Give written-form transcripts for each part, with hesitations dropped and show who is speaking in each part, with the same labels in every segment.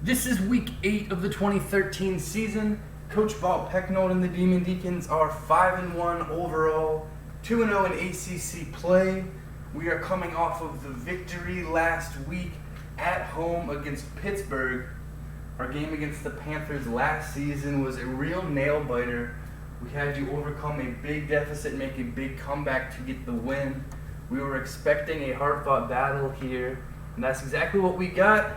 Speaker 1: This is week 8 of the 2013 season. Coach Bob Pecknold and the Deacons are 5-1 overall, 2-0 in ACC play. We are coming off of the victory last week at home against Pittsburgh. Our game against the Panthers last season was a real nail-biter. We had to overcome a big deficit, make a big comeback to get the win. We were expecting a hard-fought battle here, and that's exactly what we got.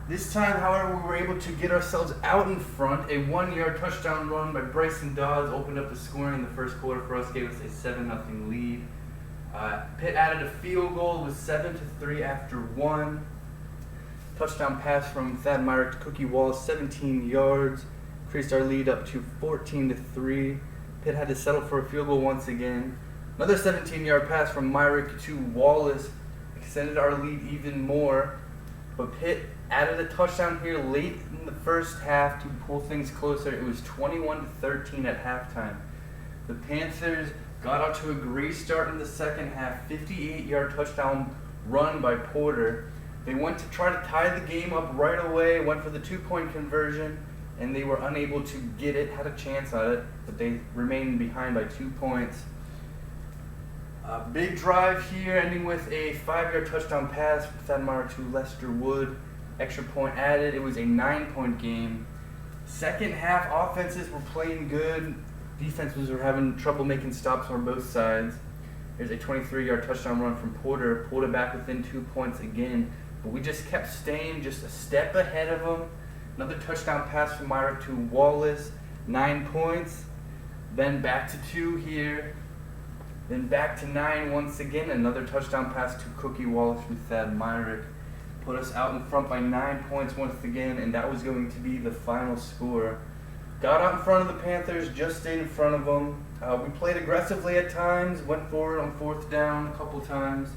Speaker 1: This time, however, we were able to get ourselves out in front. A 1-yard touchdown run by Bryson Dawes opened up the scoring in the first quarter for us, gave us a 7-0 lead. Pitt added a field goal. It was 7-3 after 1. Touchdown pass from Thad Myrick to Cookie Wallace, 17 yards. Increased our lead up to 14-3. Pitt had to settle for a field goal once again. Another 17-yard pass from Myrick to Wallace extended our lead even more. But Pitt added a touchdown here late in the first half to pull things closer. It was 21-13 at halftime. The Panthers got out to a great start in the second half. 58-yard touchdown run by Porter. They went to try to tie the game up right away, went for the 2-point conversion, and they were unable to get it, had a chance at it, but they remained behind by 2 points. A big drive here, ending with a 5-yard touchdown pass from Thad Myrick to Lester Wood. Extra point added. It was a 9-point game. Second half, offenses were playing good. Defenses were having trouble making stops on both sides. There's a 23-yard touchdown run from Porter. Pulled it back within 2 points again. But we just kept staying just a step ahead of them. Another touchdown pass from Myrick to Wallace. 9 points. Then back to 2 here. Then back to 9 once again. Another touchdown pass to Cookie Wallace from Thad Myrick. Put us out in front by 9 points once again, and that was going to be the final score. Got out in front of the Panthers, just stayed in front of them. We played aggressively at times, went forward on 4th down a couple times.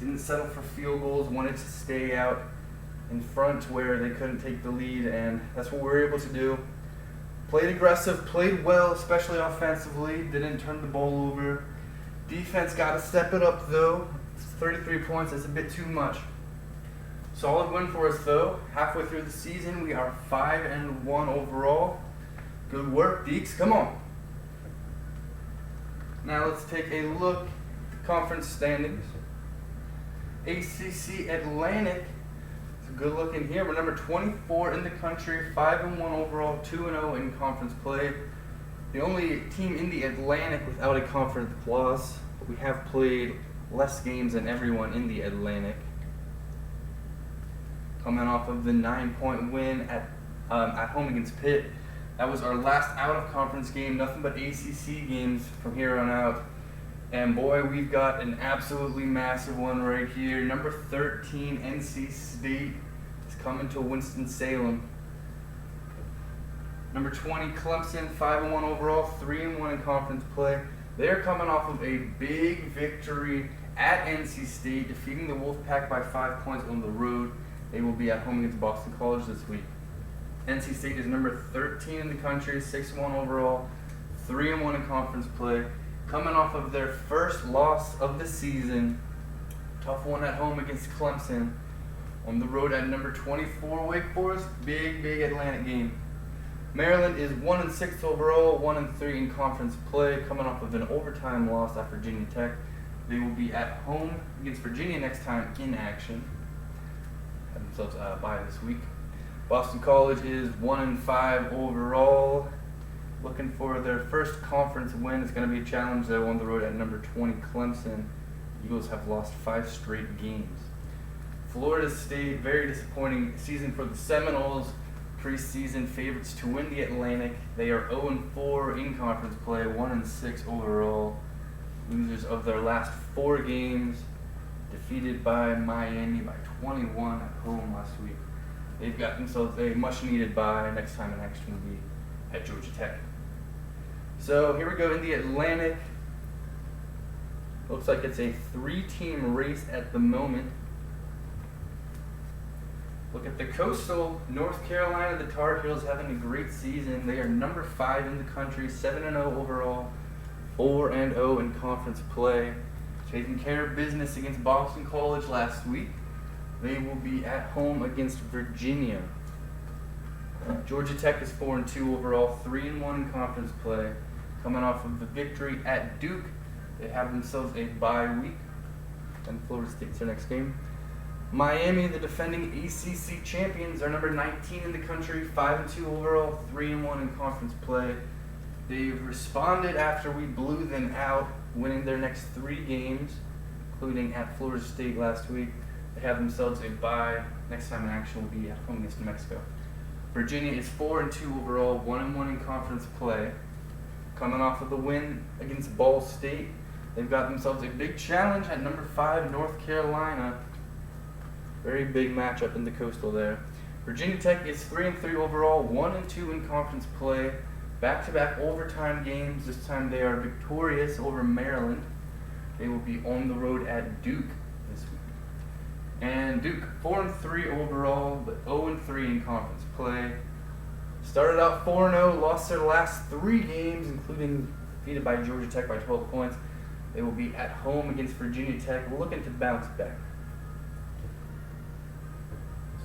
Speaker 1: Didn't settle for field goals, wanted to stay out in front where they couldn't take the lead, and that's what we were able to do. Played aggressive, played well, especially offensively, didn't turn the ball over. Defense got to step it up though. 33 points is a bit too much. Solid win for us though. Halfway through the season, we are 5-1 overall. Good work, Deeks. Come on. Now let's take a look at the conference standings. ACC Atlantic. It's a good look in here. We're number 24 in the country, 5-1 overall, 2-0 in conference play. The only team in the Atlantic without a conference loss. We have played less games than everyone in the Atlantic. Coming off of the 9-point win at home against Pitt. That was our last out-of-conference game. Nothing but ACC games from here on out. And boy, we've got an absolutely massive one right here. Number 13, NC State is coming to Winston-Salem. Number 20, Clemson, 5-1 overall, 3-1 in conference play. They're coming off of a big victory at NC State, defeating the Wolfpack by 5 points on the road. They will be at home against Boston College this week. NC State is number 13 in the country, 6-1 overall, 3-1 in conference play. Coming off of their first loss of the season. Tough one at home against Clemson. On the road at number 24, Wake Forest. Big Atlantic game. Maryland is 1-6 overall, 1-3 in conference play. Coming off of an overtime loss at Virginia Tech. They will be at home against Virginia next time in action. Have themselves a bye this week. Boston College is 1-5 overall. Looking for their first conference win. It's going to be a challenge though on the road at number 20 Clemson. Eagles have lost 5 straight games. Florida State, very disappointing season for the Seminoles. Preseason favorites to win the Atlantic. They are 0-4 in conference play, 1-6 overall. Losers of their last 4 games. Defeated by Miami by 21 at home last week. They've got themselves a much-needed bye. Next time in action will be at Georgia Tech. So here we go in the Atlantic. Looks like it's a 3-team race at the moment. Look at the Coastal. North Carolina, the Tar Heels having a great season. They are number 5 in the country, 7-0 overall, 4-0 in conference play. Taking care of business against Boston College last week. They will be at home against Virginia. Georgia Tech is 4-2 overall, 3-1 in conference play. Coming off of the victory at Duke, they have themselves a bye week, and Florida State's their next game. Miami, the defending ACC champions, are number 19 in the country, 5-2 overall, 3-1 in conference play. They've responded after we blew them out, winning their next 3 games, including at Florida State last week. They have themselves a bye. Next time in action will be at home against New Mexico. Virginia is 4-2 overall, 1-1 in conference play. Coming off of the win against Ball State, they've got themselves a big challenge at number 5, North Carolina. Very big matchup in the Coastal there. Virginia Tech is 3-3 overall, 1-2 in conference play. Back-to-back overtime games. This time they are victorious over Maryland. They will be on the road at Duke this week. And Duke, 4-3 overall, but 0-3 in conference play. Started out 4-0, lost their last 3 games, including defeated by Georgia Tech by 12 points. They will be at home against Virginia Tech, looking to bounce back.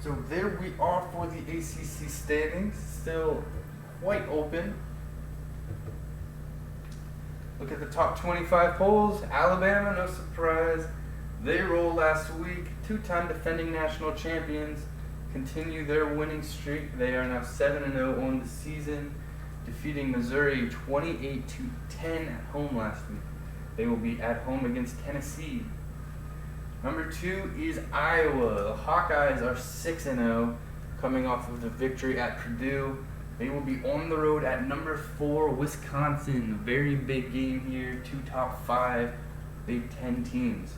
Speaker 1: So there we are for the ACC standings, still quite open. Look at the top 25 polls. Alabama, no surprise. They rolled last week. 2-time defending national champions continue their winning streak. They are now 7-0 on the season, defeating Missouri 28-10 at home last week. They will be at home against Tennessee. Number 2 is Iowa. The Hawkeyes are 6-0, coming off of the victory at Purdue. They will be on the road at number 4, Wisconsin. Very big game here. 2 top 5 Big Ten teams.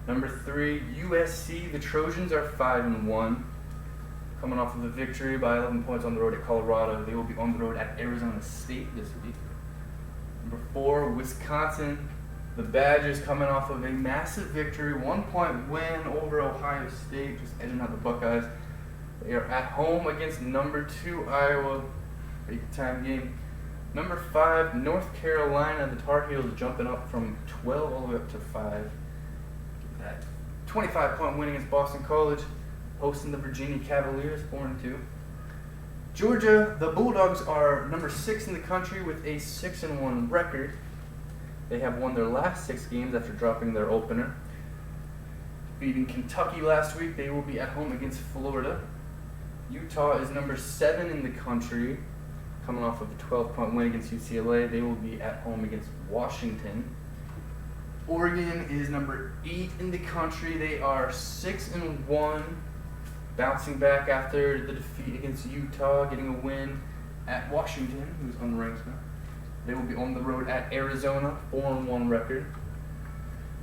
Speaker 1: Number 3, USC. The Trojans are 5-1, coming off of a victory by 11 points on the road at Colorado. They will be on the road at Arizona State this week. Number 4, Wisconsin. The Badgers coming off of a massive victory, 1-point win over Ohio State, just edging out the Buckeyes. They are at home against number 2, Iowa. Big time game. Number 5, North Carolina. The Tar Heels jumping up from 12 all the way up to 5. That 25-point win against Boston College, hosting the Virginia Cavaliers, 4-2. Georgia, the Bulldogs are number 6 in the country with a 6-1 record. They have won their last 6 games after dropping their opener. Beating Kentucky last week, they will be at home against Florida. Utah is number 7 in the country, coming off of a 12-point win against UCLA. They will be at home against Washington. Oregon is number 8 in the country. They are 6-1, bouncing back after the defeat against Utah, getting a win at Washington, who's unranked now. They will be on the road at Arizona, 4-1 record.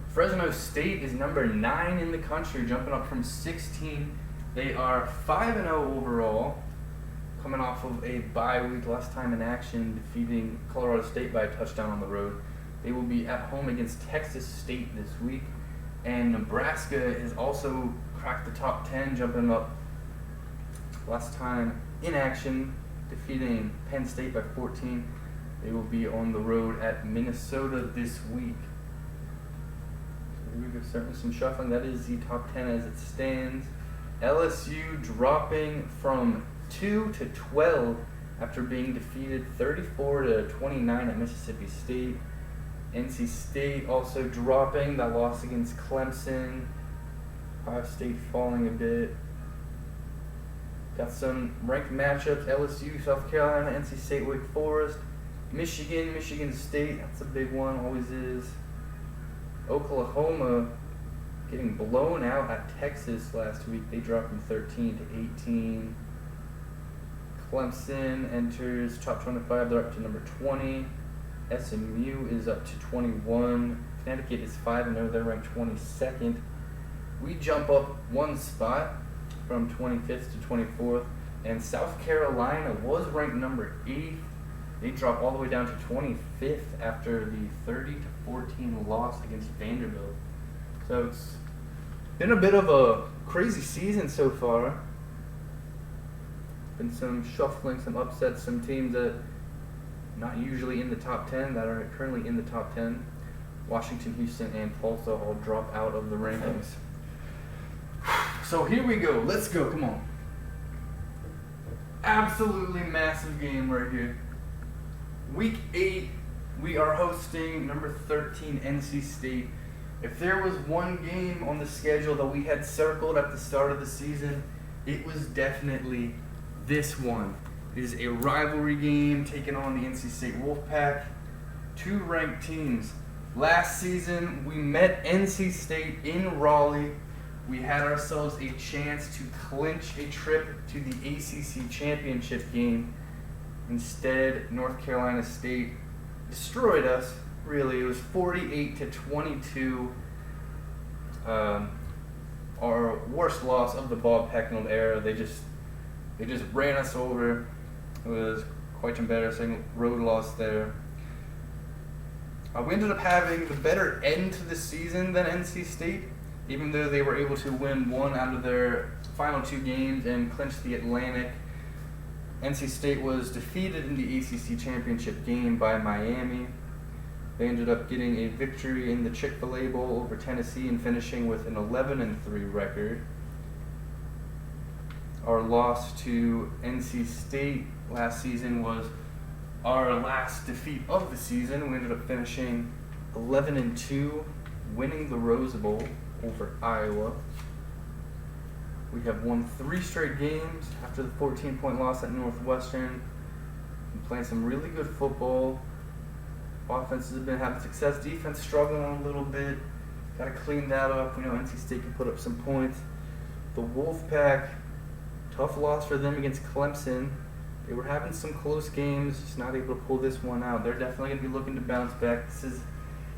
Speaker 1: Fresno State is number 9 in the country, jumping up from 16. They are 5-0 overall, coming off of a bye week, last time in action, defeating Colorado State by a touchdown on the road. They will be at home against Texas State this week. And Nebraska has also cracked the top 10, jumping up last time in action, defeating Penn State by 14. They will be on the road at Minnesota this week. So we're starting some shuffling. That is the top 10 as it stands. LSU dropping from 2 to 12 after being defeated 34-29 at Mississippi State. NC State also dropping, that loss against Clemson. Ohio State falling a bit. Got some ranked matchups: LSU, South Carolina, NC State, Wake Forest, Michigan, Michigan State. That's a big one, always is. Oklahoma getting blown out at Texas last week. They dropped from 13 to 18. Clemson enters top 25. They're up to number 20. SMU is up to 21. Connecticut is 5-0. They're ranked 22nd. We jump up 1 spot from 25th to 24th. And South Carolina was ranked number 8th. They dropped all the way down to 25th after the 30-14 loss against Vanderbilt. So it's been a bit of a crazy season so far. Been some shuffling, some upsets, some teams that not usually in the top 10 that are currently in the top 10. Washington, Houston, and Tulsa all drop out of the rankings. So here we go. Let's go. Come on. Absolutely massive game right here. Week 8, we are hosting number 13 NC State. If there was one game on the schedule that we had circled at the start of the season, it was definitely this one. It is a rivalry game taking on the NC State Wolfpack. Two ranked teams. Last season, we met NC State in Raleigh. We had ourselves a chance to clinch a trip to the ACC Championship game. Instead, North Carolina State destroyed us. Really, it was 48-22. Our worst loss of the Bob Pecknold era. They just ran us over. It was quite embarrassing. Road loss there. We ended up having the better end to the season than NC State, even though they were able to win one out of their final 2 games and clinch the Atlantic. NC State was defeated in the ACC Championship game by Miami. They ended up getting a victory in the Chick-Fil-A Bowl over Tennessee and finishing with an 11-3 record. Our loss to NC State last season was our last defeat of the season. We ended up finishing 11-2, winning the Rose Bowl over Iowa. We have won 3 straight games after the 14-point loss at Northwestern. Been playing some really good football. Offenses have been having success. Defense struggling a little bit. Got to clean that up. We know NC State can put up some points. The Wolfpack, tough loss for them against Clemson. They were having some close games, just not able to pull this one out. They're definitely going to be looking to bounce back. This is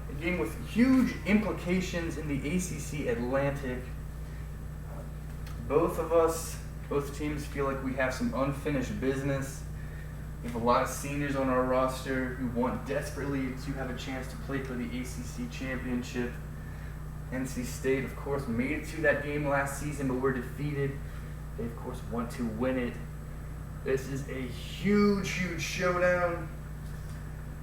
Speaker 1: a game with huge implications in the ACC Atlantic. Both teams feel like we have some unfinished business. We have a lot of seniors on our roster who want desperately to have a chance to play for the ACC Championship. NC State, of course, made it to that game last season, but were defeated. They, of course, want to win it. This is a huge, huge showdown.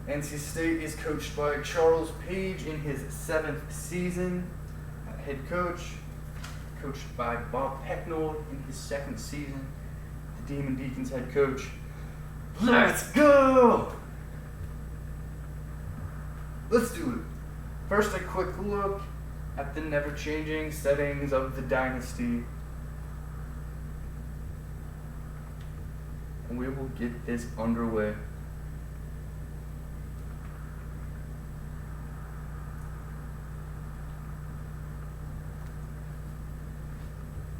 Speaker 1: NC State is coached by Charles Page in his 7th season. Head coach, coached by Bob Pecknold in his 2nd season. The Demon Deacons head coach. Let's go! Let's do it. First, a quick look at the never-changing settings of the dynasty. And we will get this underway.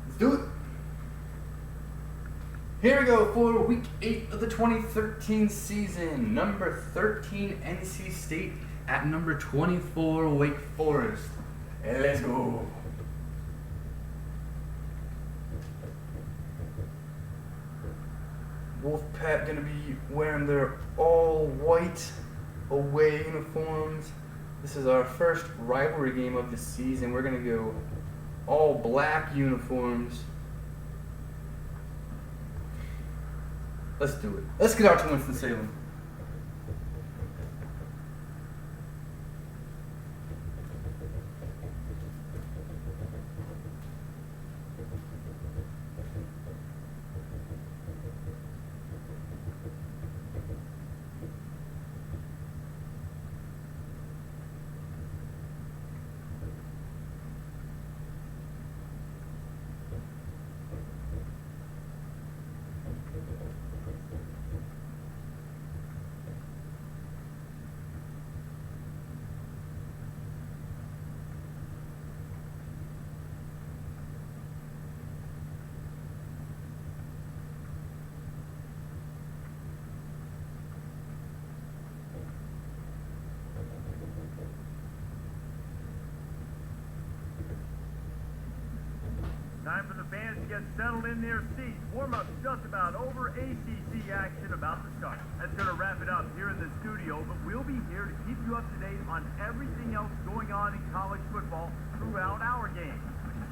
Speaker 1: Let's do it. Here we go for week 8 of the 2013 season. Number 13 NC State at number 24 Wake Forest. Let's go. Wolfpack gonna be wearing their all white away uniforms. This is our first rivalry game of the season. We're gonna go all black uniforms. Let's do it. Let's get out to Winston-Salem.
Speaker 2: Time for the fans to get settled in their seats. Warm-up's just about over. ACC action about to start. That's going to wrap it up here in the studio, but we'll be here to keep you up to date on everything else going on in college football throughout our game.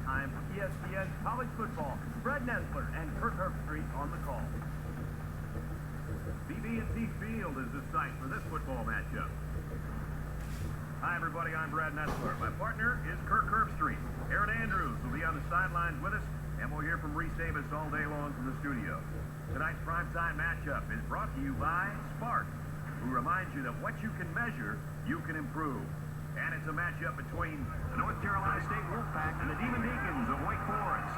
Speaker 2: Time for ESPN's College Football. Brad Nessler and Kirk Herbstreit on the call. BB&T Field is the site for this football matchup. Hi, everybody. I'm Brad Nessler. My partner is Kirk Herbstreit. Aaron Andrews will be on the sidelines with us. And we'll hear from Reese Davis all day long from the studio. Tonight's primetime matchup is brought to you by Spark, who reminds you that what you can measure, you can improve. And it's a matchup between the North Carolina State Wolfpack and the Deacons of Wake Forest.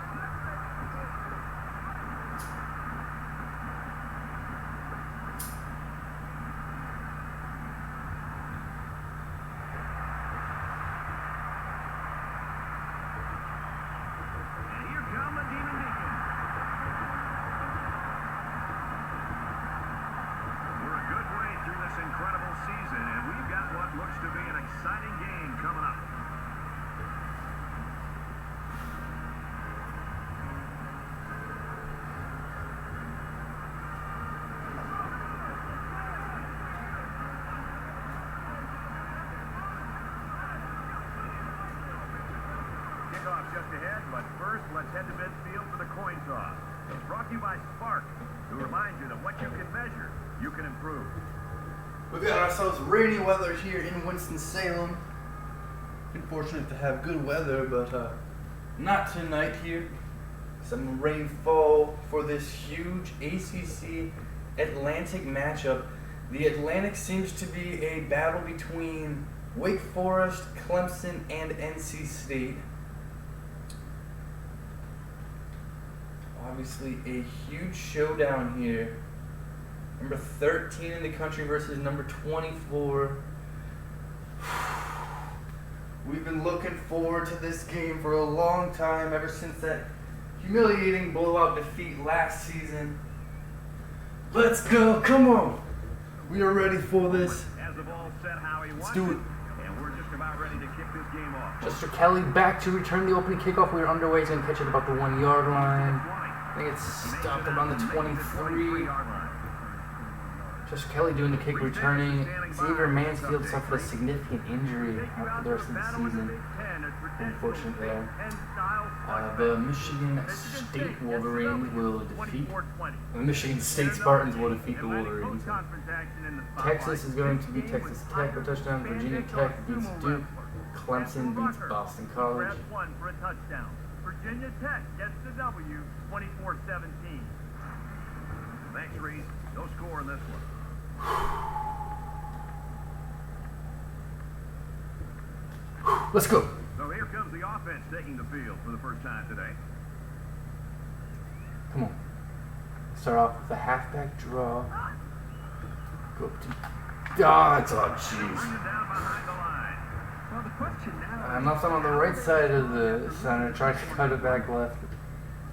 Speaker 2: Kickoff just ahead, but first, let's head to midfield for the coin toss. It's brought to you by Spark, who reminds you that what you can measure, you can improve.
Speaker 1: We've got ourselves rainy weather here in Winston-Salem. Been fortunate to have good weather, but not tonight here. Some rainfall for this huge ACC Atlantic matchup. The Atlantic seems to be a battle between Wake Forest, Clemson, and NC State. Obviously a huge showdown here. Number 13 in the country versus number 24. We've been looking forward to this game for a long time, ever since that humiliating blowout defeat last season. Let's go, come on. We are ready for this. Let's do it.
Speaker 2: And we're just about ready to kick this game off.
Speaker 3: Chester Kelly back to return the opening kickoff. We are underway. He's going to catch it about the 1 yard line. I think it's stopped around the 23. Chester Kelly doing the kick returning. Xavier Mansfield suffered a significant injury out for the rest of the season. Unfortunate there. The Michigan State Wolverines will defeat. The Michigan State Spartans will defeat the Wolverines. Texas is going to beat Texas Tech for a touchdown. Virginia Tech beats Duke. Clemson beats Boston College.
Speaker 2: Virginia Tech gets the W, 24-17. Thanks, Reese. No score in this one.
Speaker 3: Let's go.
Speaker 2: So here comes the offense taking the field for the first time today.
Speaker 3: Come on. Start off with a halfback draw. Go up to... Oh, it's all jeez.
Speaker 2: Well, the question now
Speaker 3: nothing on the right side of the center. Tried to cut it back left.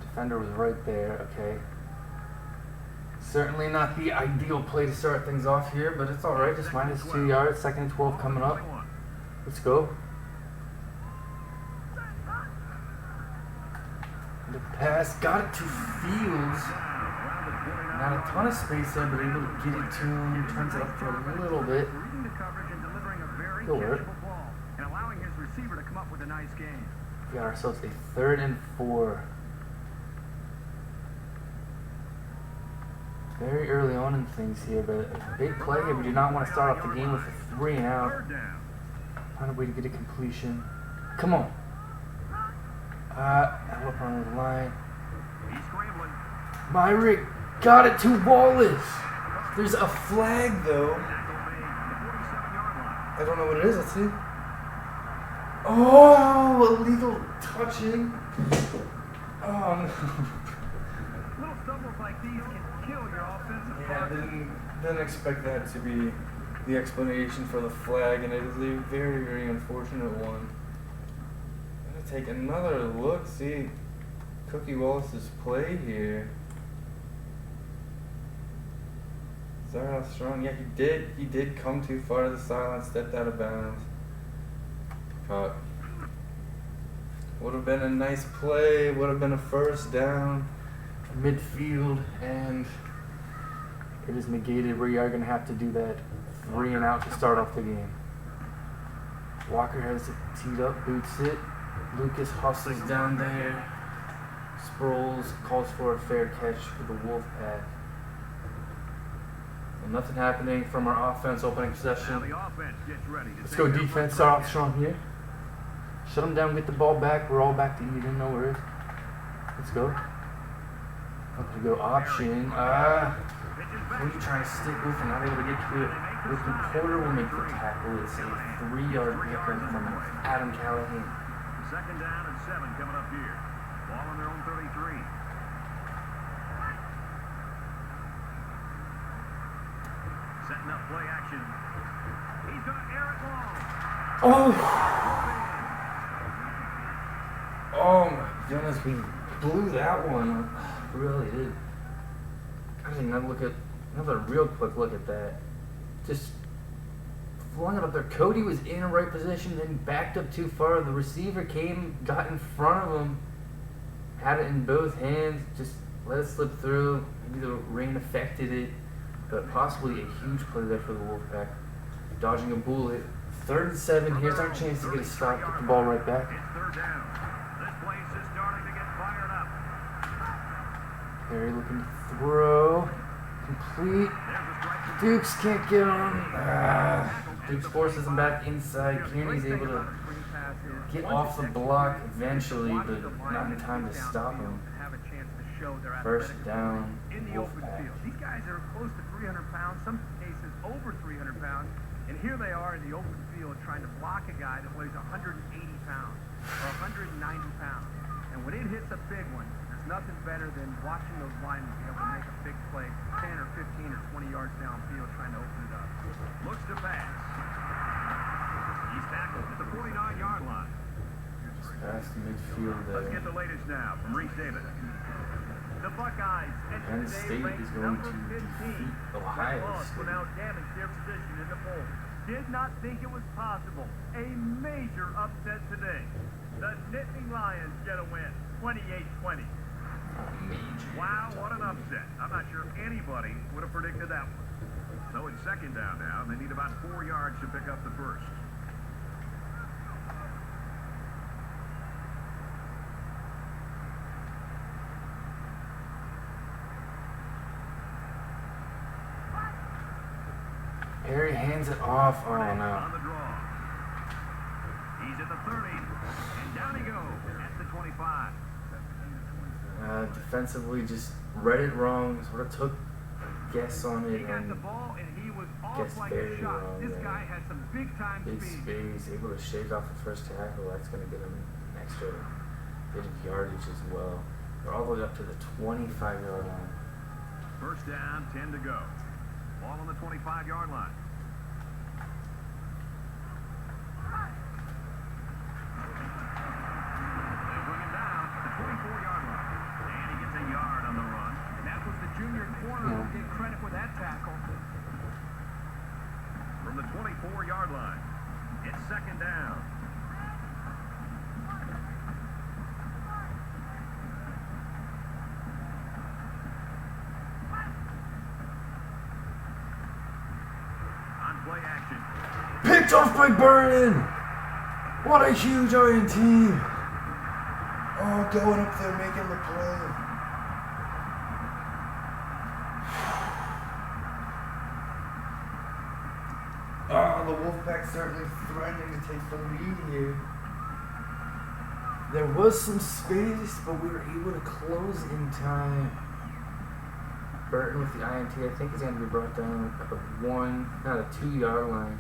Speaker 3: Defender was right there. Okay. Certainly not the ideal play to start things off here, but it's all right. Just minus 2 yards. 2nd and 12 coming up. Let's go. The pass got it to Fields. Not a ton of space there, but able to get it to him. Turns it up for a little bit. Still work.
Speaker 2: And allowing his receiver to come up with a nice game.
Speaker 3: We got ourselves a 3rd and 4. Very early on in things here, but a big play here. We do not want to start off the game with a 3 and out. Find a way to get a completion. Come on. Up on the line.
Speaker 2: He's scrambling.
Speaker 3: Myrick got it to Wallace. There's a flag though. I don't know what it is. Let's see. Oh, illegal touching. Oh no.
Speaker 2: Little stumbles like these can kill your offensive
Speaker 1: Yeah, didn't expect that to be the explanation for the flag, and it is a very, very unfortunate one. Gotta take another look, see Cookie Wallace's play here. Zara Strong, yeah, he did come too far to the sideline, stepped out of bounds. But would have been a nice play, would have been a first down. Midfield, and it is negated where you are going to have to do that 3 and out to start off the game. Walker has it teed up, boots it. Lucas hustles down there. Sproles calls for a fair catch for the Wolfpack. So nothing happening from our offense opening possession. Let's go defense, start off strong here. Shut them down, get the ball back. We're all back to even, no worries.
Speaker 3: Let's go. Up to go option. Who are you trying to stick with and not able to get to it? Looking Porter will make the tackle. It's a 3-yard pickup from Adam Callahan.
Speaker 2: Second down and 7 coming up here. Ball on their own 33. Setting up play action. He's going to air it long.
Speaker 3: Oh my goodness, we blew that one. We really did. I think another real quick look at that. Just flung it up there. Cody was in a right position, then backed up too far. The receiver came, got in front of him, had it in both hands, just let it slip through. Maybe the rain affected it, but possibly a huge play there for the Wolfpack. Dodging a bullet. 3rd and 7. Here's our chance to get a stop, get the ball right back.
Speaker 2: It's 3rd down. This place is starting to get fired up.
Speaker 3: Perry looking to throw. Complete. Dukes can't get on. Dukes forces him back inside. Kearney's able to get off the block eventually, but not in time to stop him. First down, Wolfpack.
Speaker 2: These guys are close to 300 pounds, some cases over 300 pounds, and here they are in the open field trying to block a guy that weighs 180 pounds or 190 pounds. And when it hits a big one, there's nothing better than watching those linemen be able to make a big play 10 or 15 or 20 yards downfield trying to open it up. Looks to pass. He's tackled at the 49-yard line.
Speaker 3: Just past midfield there.
Speaker 2: Let's get the latest now from Reese Davis. The Buckeyes
Speaker 3: Penn State is going to defeat Ohio State.
Speaker 2: Will now damage their position in the poll. Did not think it was possible. A major upset today. The Nittany Lions get a win, 28-20. Wow, what an upset. I'm not sure anybody would have predicted that one. So it's 2nd down now. They need about 4 yards to pick up the first.
Speaker 3: Perry hands it off. Oh no.
Speaker 2: On the draw. He's at the 30, and down he goes at the 25.
Speaker 3: Defensively, just read it wrong. Sort of took a guess on it.
Speaker 2: He got the ball, and he was off like a shot. This guy has some big-time speed.
Speaker 3: Big space, able to shake off the first tackle. That's going to get him an extra bit of yardage as well. They're all the way up to the 25-yard line.
Speaker 2: First down, 10 to go. Ball on the 25-yard line. They bring him down at the 24-yard line. And he gets a yard on the run. And that was the junior corner who get credit for that tackle. From the 24-yard line, it's 2nd down. Play action.
Speaker 3: Picked off by Burton! What a huge INT! Oh, going up there making the play. Oh, the Wolfpack certainly threatening to take the lead here. There was some space, but we were able to close in time. Burton with the INT, I think he's going to be brought down at the 2-yard line.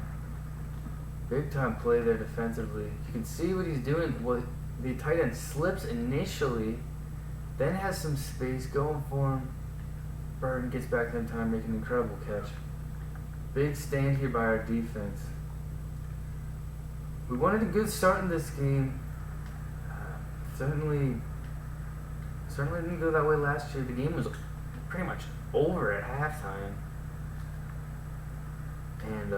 Speaker 3: Big time play there defensively. You can see what he's doing. Well, the tight end slips initially, then has some space going for him. Burton gets back in time, making an incredible catch. Big stand here by our defense. We wanted a good start in this game. Certainly didn't go that way last year. The game was pretty much over at halftime, and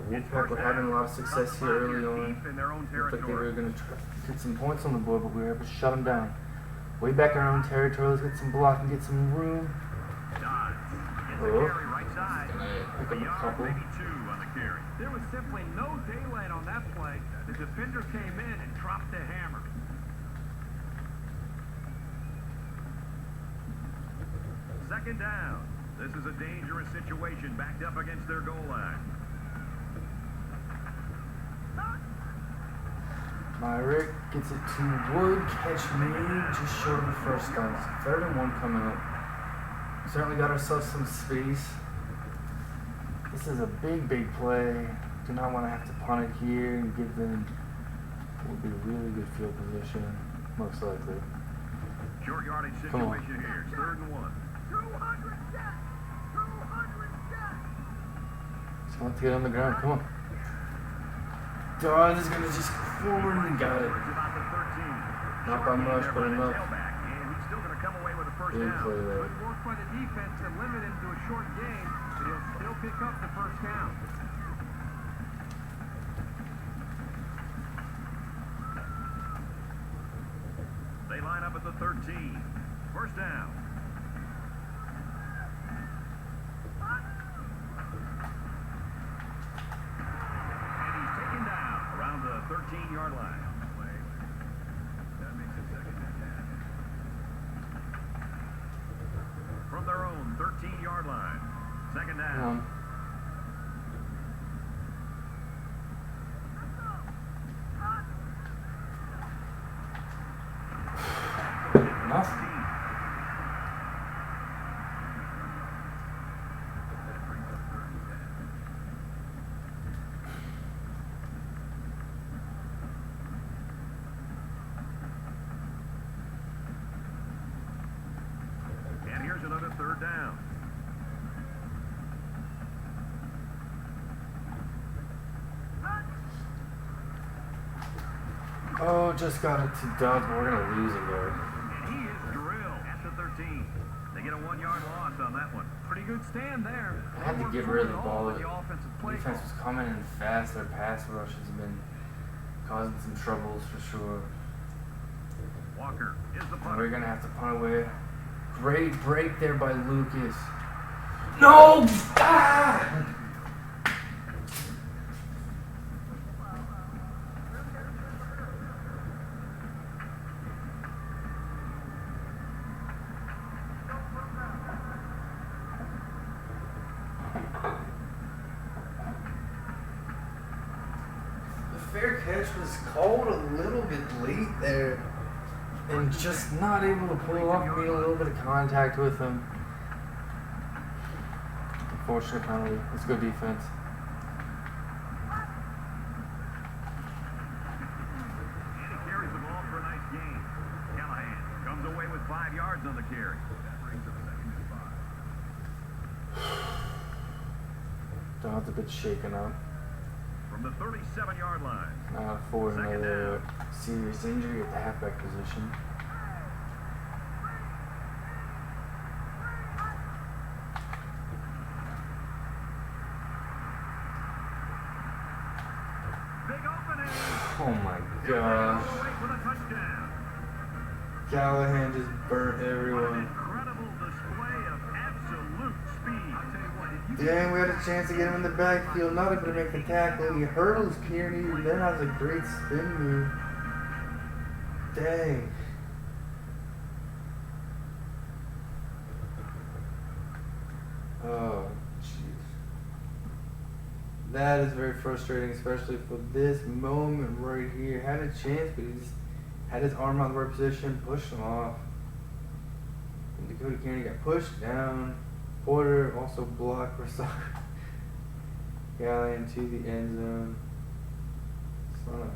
Speaker 3: Wolfpack were having a lot of success here early on. Looked like they were going to try to get some points on the board, but we were able to shut them down. Way back in our own territory, let's get some block and get some room. Pick up a couple.
Speaker 2: There was simply no daylight on that play. The defender came in and dropped the hammer. Second down. This is a dangerous situation backed up against their goal line.
Speaker 3: Myrick gets it to Wood. Catch me just short of the first down. 3rd and 1 coming up. Certainly got ourselves some space. This is a big play. Do not want to have to punt it here and give them what would be a really good field position, most likely.
Speaker 2: Short yardage situation here. 3rd and 1. 200 sets. 200 sets.
Speaker 3: Just want to get on the ground. Come on. Dawes is gonna just forward and got it. Not by much, but enough. Big play there.
Speaker 2: Good work by the defense to limit him to a short gain, but he'll still pick up the first down. They line up at the 13. First down. And he's taken down around the 13-yard line. That makes it 2nd and 10. From their own 13-yard line. 2nd down.
Speaker 3: Enough.
Speaker 2: And here's another 3rd down.
Speaker 3: Oh, just got it to Dodds, but we're gonna lose again.
Speaker 2: And he is drilled at the 13. They get a 1-yard loss on that one. Pretty good stand there.
Speaker 3: I had to get rid of the ball.
Speaker 2: The offensive play
Speaker 3: Defense was coming in fast. Their pass rush has been causing some troubles for sure.
Speaker 2: Walker is the
Speaker 3: And
Speaker 2: punter.
Speaker 3: we're gonna have to punt away. Great break there by Lucas. No! Ah! The fair catch was called a little bit late there. And just not able to pull off, made a little bit of contact with him. Unfortunate penalty. Let's go defense.
Speaker 2: And he carries the ball for a nice gain. Callahan comes away with 5 yards on the carry. That brings up 2nd and 5.
Speaker 3: Don's a bit shaken up.
Speaker 2: From the 37-yard line.
Speaker 3: For
Speaker 2: 2nd
Speaker 3: another
Speaker 2: down.
Speaker 3: serious injury at the halfback position.
Speaker 2: Big opening.
Speaker 3: Oh my gosh.
Speaker 2: Away for the touchdown.
Speaker 3: Callahan just burnt
Speaker 2: What an
Speaker 3: everyone.
Speaker 2: incredible display of absolute speed. I'll tell you what, if you
Speaker 3: Dang, we had a chance to get him in the backfield, not able to make the tackle. He hurdles Kearney and then has a great spin move. Dang. Oh, jeez. That is very frustrating, especially for this moment right here. Had a chance, but he just had his arm on the right position, pushed him off. And Dakota Kearney got pushed down. Porter also blocked for Callahan to the end zone. Son of a gun.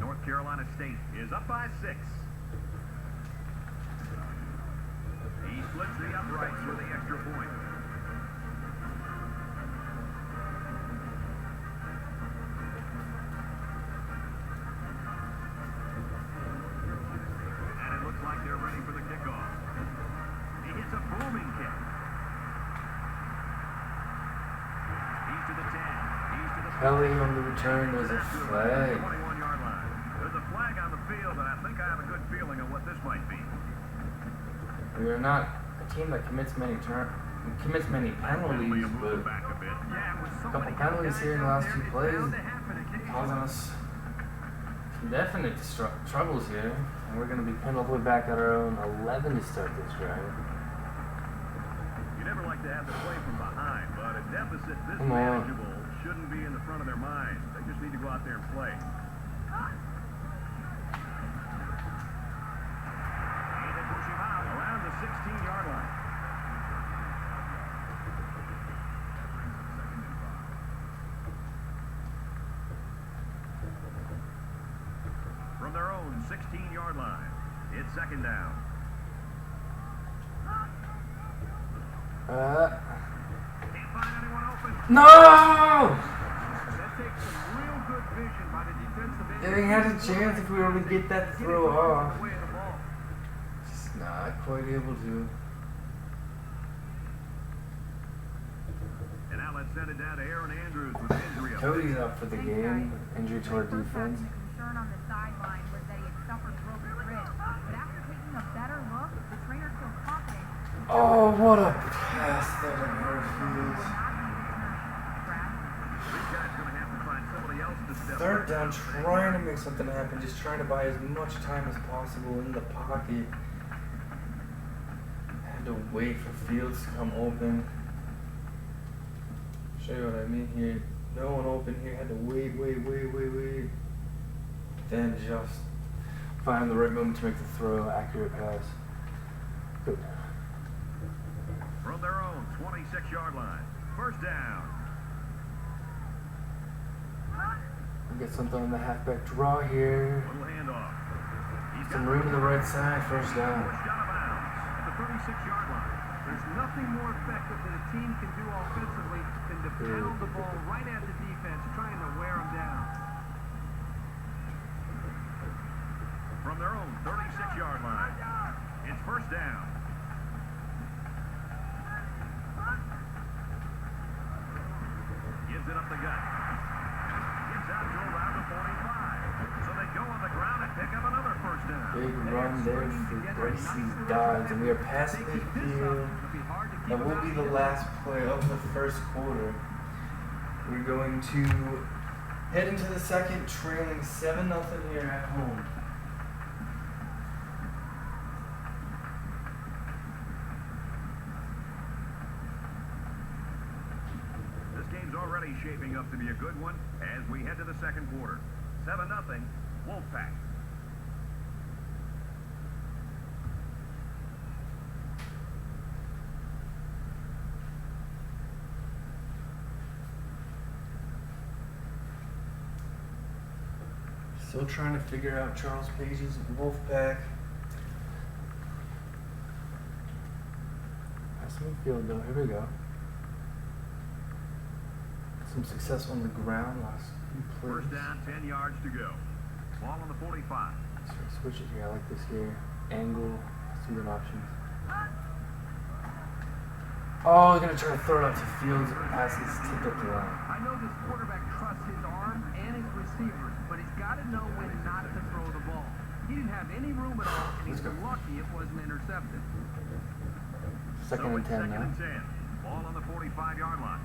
Speaker 2: North Carolina State is up by 6. He splits the uprights for the extra point. And it looks like they're ready for the kickoff. He hits a booming kick. He's to the 10. He's to the
Speaker 3: Kelly on the return was a flag.
Speaker 2: 21-yard line. There's a flag on the field, and I think I have a good feeling of what this might be.
Speaker 3: We are not a team that commits many penalties, but
Speaker 2: Back a bit.
Speaker 3: a couple penalties here in the last 2 plays causing us some definite troubles here. And we're going to be pinned all the way back at our own 11 to start this drive.
Speaker 2: You never like to have to play from behind, but if Deficit this
Speaker 3: Come on.
Speaker 2: manageable shouldn't be in the front of their minds. They just need to go out there and play. They push him out around the 16-yard line. From their own 16-yard line, it's second down. Can't find anyone open.
Speaker 3: No!
Speaker 2: That takes some real good vision by the defensive end.
Speaker 3: Yeah, they had a chance if we were to get that throw off.
Speaker 2: Away the ball.
Speaker 3: Just not quite able to.
Speaker 2: And now let's send it down to Aaron Andrews with injury up.
Speaker 3: Cody's up for the game. Injury to our defense.
Speaker 4: The concern on the sideline was that he had suffered broken ribs. But after taking a better look, the trainer feels confident.
Speaker 3: Oh, what a pass that hurt Fields.
Speaker 2: These guys going to have to find somebody else to step
Speaker 3: Third
Speaker 2: up.
Speaker 3: down, trying to make something happen, just trying to buy as much time as possible in the pocket. Had to wait for Fields to come open. Show you what I mean here. No one open here, had to wait. Then just find the right moment to make the throw, accurate pass. Good.
Speaker 2: From their own 26-yard line. First down.
Speaker 3: We get something on the halfback draw here.
Speaker 2: Little handoff. He's
Speaker 3: Some
Speaker 2: got
Speaker 3: room to the right side, first down.
Speaker 2: pushed out of bounds at the 36-yard line.
Speaker 5: There's nothing more effective that a team can do offensively than to pound the ball right at the defense, trying to wear them down.
Speaker 2: From their own 36-yard line. It's first down. Gives it up the gut. Gets out to around the 45. So they go on the ground and pick up another first down.
Speaker 3: Big run there for Gracie's Dodge, and we are past midfield. That will be the last play of the first quarter. We're going to head into the second, trailing 7-0 here at home.
Speaker 2: This game's already shaping up to be a good one as we head to the second quarter. 7-0, Wolfpack.
Speaker 3: Still trying to figure out Charles Page's Wolfpack. That's midfield though. Here we go. Some success on the ground last few plays.
Speaker 2: First down, 10 yards to go. Ball on the 45.
Speaker 3: Let's switch it here. I like this here. Angle. Some good options. Oh, he's gonna try to throw it out to Fields. Pass is tipped up the line.
Speaker 5: I know this quarterback trusts his arm and his receivers, but he's got to know when not to throw the ball. He didn't have any room at all, and he's lucky it wasn't intercepted.
Speaker 3: Second and 10
Speaker 2: second
Speaker 3: now.
Speaker 2: and 10. Ball on the 45-yard line.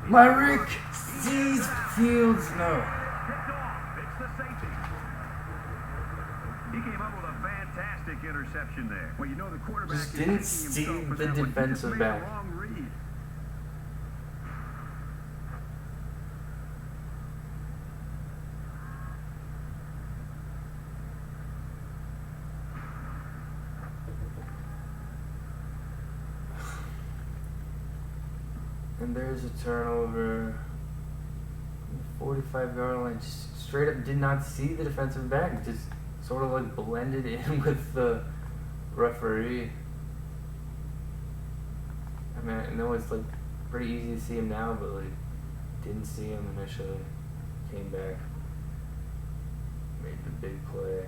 Speaker 3: Myrick sees Fields. No.
Speaker 2: Picked off. It's the safety. He came up with a fantastic interception there.
Speaker 5: Well, you know the quarterback
Speaker 3: Just
Speaker 5: is
Speaker 3: didn't
Speaker 5: kicking
Speaker 3: see
Speaker 5: himself for
Speaker 3: the
Speaker 5: that one. He just
Speaker 3: defensive
Speaker 5: made a
Speaker 3: back.
Speaker 5: wrong read.
Speaker 3: And there's a turnover. 45-yard line. Just straight up did not see the defensive back. Just sort of like blended in with the referee. I mean, I know it's like pretty easy to see him now, but like didn't see him initially. Came back. Made the big play.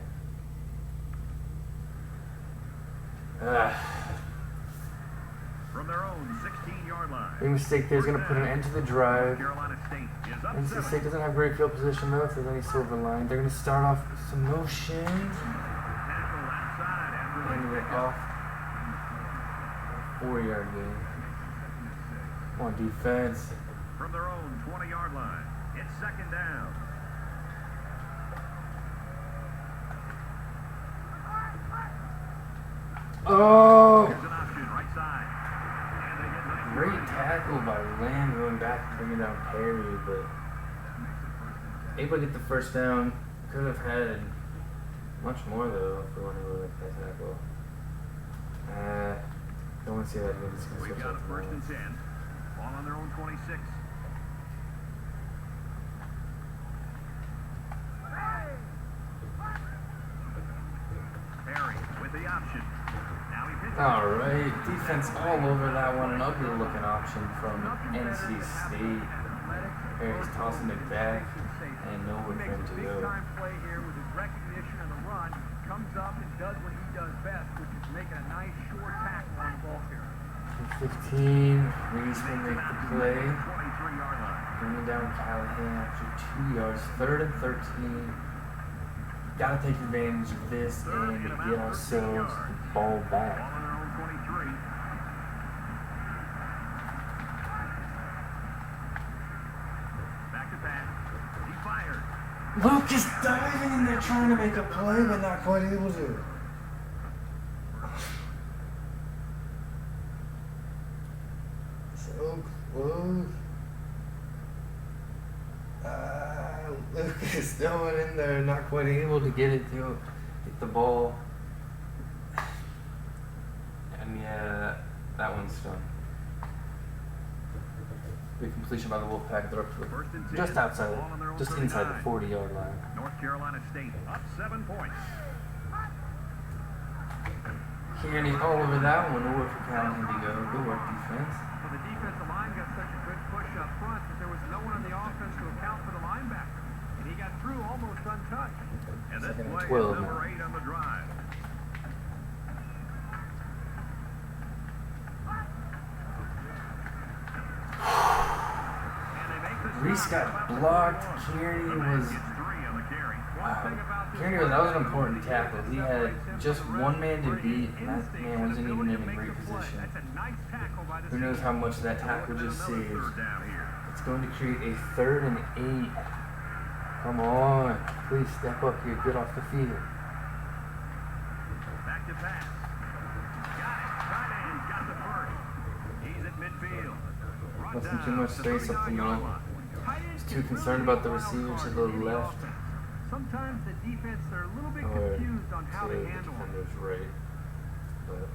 Speaker 2: From their own 16-yard line.
Speaker 3: Big mistake there is going to put an end to the drive.
Speaker 2: Carolina State is up
Speaker 3: NC
Speaker 2: 7.
Speaker 3: State doesn't have great field position though, if there's any silver line. They're going to start off with some motion.
Speaker 2: Tackle outside after
Speaker 3: And we're off. 4-yard gain. Come on, defense.
Speaker 2: from their own 20-yard line. It's second down.
Speaker 3: Oh!
Speaker 2: Here's an
Speaker 3: Great tackle by Lamb going back and bringing down Perry, but able to get the first down. Could have had much more though if we wanted to make that tackle. Don't want to see that again.
Speaker 2: We've got a 1st and 10. Ball on their own 26. Perry with the option. Now he pitches.
Speaker 3: All right, defense all over that one. An ugly looking option from NC State. Perry's tossing it back and nowhere for him to go.
Speaker 5: Big time play here with his recognition of the run. Comes up and does what he does best, which is making a nice short tackle on the ball here.
Speaker 3: 15. Reese will make the play.
Speaker 2: 23-yard line.
Speaker 3: Bringing down Callahan after 2 yards. 3rd and 13. Gotta take advantage of this and get ourselves the ball back.
Speaker 2: Ball on their own 23. Back to pass. He fired.
Speaker 3: Luke is diving in there trying to make a play, but not quite able to. So close. Luke is throwing in there, not quite able to get it to get the ball. And yeah, that one's done. Big completion by the Wolfpack. They're up to
Speaker 2: First and 10.
Speaker 3: just outside,
Speaker 2: Ball on their own
Speaker 3: just inside the
Speaker 2: 39.
Speaker 3: 40-yard line.
Speaker 2: North Carolina State up 7 points.
Speaker 3: Kearney all over that one. Nowhere for Callahan to go. Good work, defense.
Speaker 5: Well, the defensive line got such a good push up front that there was no one on the offense to account for the linebacker. And he got through almost untouched.
Speaker 2: And this
Speaker 3: Second and
Speaker 2: play
Speaker 3: 12
Speaker 2: is number
Speaker 3: now.
Speaker 2: 8 on the drive. And they make the
Speaker 3: Reese
Speaker 2: stop.
Speaker 3: got blocked. Kearney was.
Speaker 2: Gets 3 on the carry.
Speaker 3: Kearney was. That was an important tackle. He had just one man to beat, and that man wasn't even in a great position.
Speaker 5: That's a nice tackle by the
Speaker 3: Who knows how much that tackle just saved? It's going to create a 3rd and 8. Come on, please step up here. Get off the field.
Speaker 2: Back to pass. Got it. Tight end got the first. He's at midfield. Brought
Speaker 3: Wasn't too
Speaker 2: down
Speaker 3: much
Speaker 2: to
Speaker 3: space up the middle. Was too concerned about the receiver to the left.
Speaker 5: Sometimes the defense, they're a little bit
Speaker 3: Or
Speaker 5: confused on how
Speaker 3: to
Speaker 5: to
Speaker 3: the
Speaker 5: handle it.
Speaker 3: defender's right. But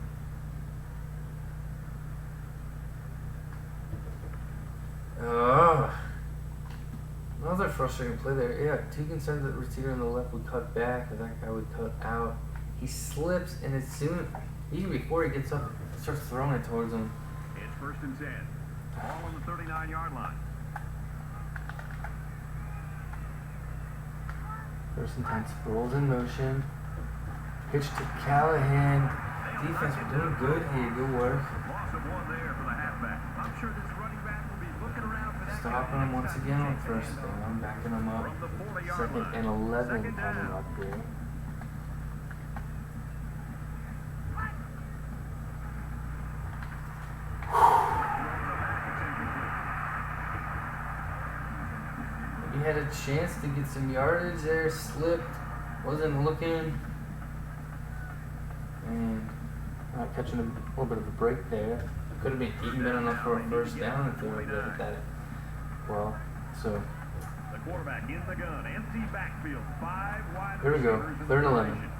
Speaker 3: another frustrating play there. Yeah, too concerned that the receiver on the left would cut back or that guy would cut out. He slips, and as soon, even before he gets up, starts throwing it towards him.
Speaker 2: It's 1st and 10. Ball on the 39-yard line.
Speaker 3: 1st and 10, rolls in motion. Pitch to Callahan. Defense, we're doing good here. Good work.
Speaker 2: Loss of 1 there for the halfback.
Speaker 5: I'm sure this running back will be looking around for that.
Speaker 3: Stopping him once again on 1st down. Backing him up.
Speaker 2: From the 40-yard
Speaker 3: 2nd
Speaker 2: line.
Speaker 3: and 11
Speaker 2: Second down.
Speaker 3: coming up here. He had a chance to get some yardage there, slipped, wasn't looking, and not catching a little bit of a break there. Could have been even been enough for a 1st down if they were able to hit that well. So
Speaker 2: The quarterback in the gun. Empty backfield. 5 wide
Speaker 3: here we go,
Speaker 2: receivers in
Speaker 3: 3rd and
Speaker 2: the
Speaker 3: 11.
Speaker 2: formation.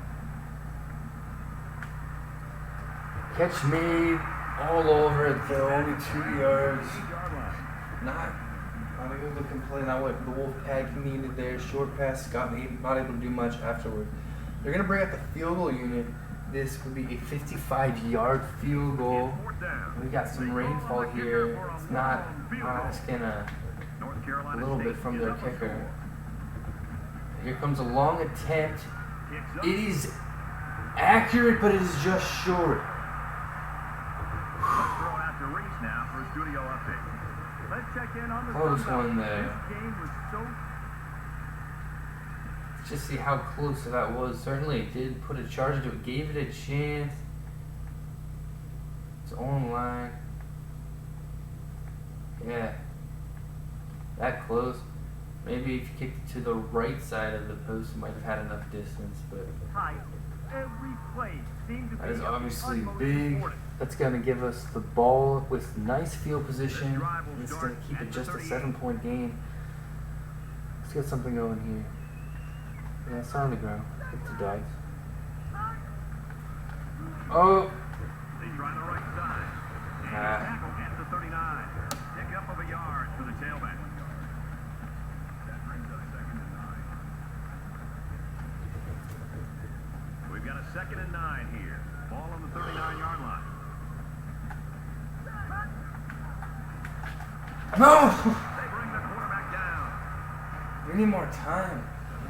Speaker 3: Catch made all over it, though, only 2 yards.
Speaker 2: 8-yard line.
Speaker 3: Not able to complain on what the Wolfpack needed there. Short pass, not able to do much afterward. They're going to bring out the field goal unit. This would be a 55-yard field goal.
Speaker 2: 4th down.
Speaker 3: We got some rainfall here. It's not asking
Speaker 2: North
Speaker 3: a
Speaker 2: Carolina
Speaker 3: little
Speaker 2: State
Speaker 3: bit from
Speaker 2: is
Speaker 3: their
Speaker 2: up a
Speaker 3: kicker.
Speaker 2: score.
Speaker 3: Here comes a long attempt.
Speaker 2: Kicks up.
Speaker 3: It is accurate, but it is just short.
Speaker 2: Let's throw it out to Reese now for a studio update. Let's check in on the
Speaker 3: Close
Speaker 2: Sun Belt.
Speaker 3: one there.
Speaker 2: This game was so
Speaker 3: Just see how close that was. Certainly it did put a charge into it, gave it a chance. It's on line. Yeah. That close. Maybe if you kicked it to the right side of the post, you might have had enough distance, but
Speaker 2: tight. Every play seemed to
Speaker 3: that
Speaker 2: be
Speaker 3: is
Speaker 2: of the
Speaker 3: obviously
Speaker 2: utmost
Speaker 3: big.
Speaker 2: importance.
Speaker 3: That's going to give us the ball with nice field position. It's going to keep it just a 7-point game. Let's get something going here. Yeah, it's on the ground. It's the dice. Oh!
Speaker 2: They try the right side. And tackle at the 39. Pick up of a yard for the tailback. That brings up 2nd and 9. We've got a 2nd and 9 here. Ball on the 39-yard line.
Speaker 1: No!
Speaker 2: They bring the quarterback down.
Speaker 1: We need more time.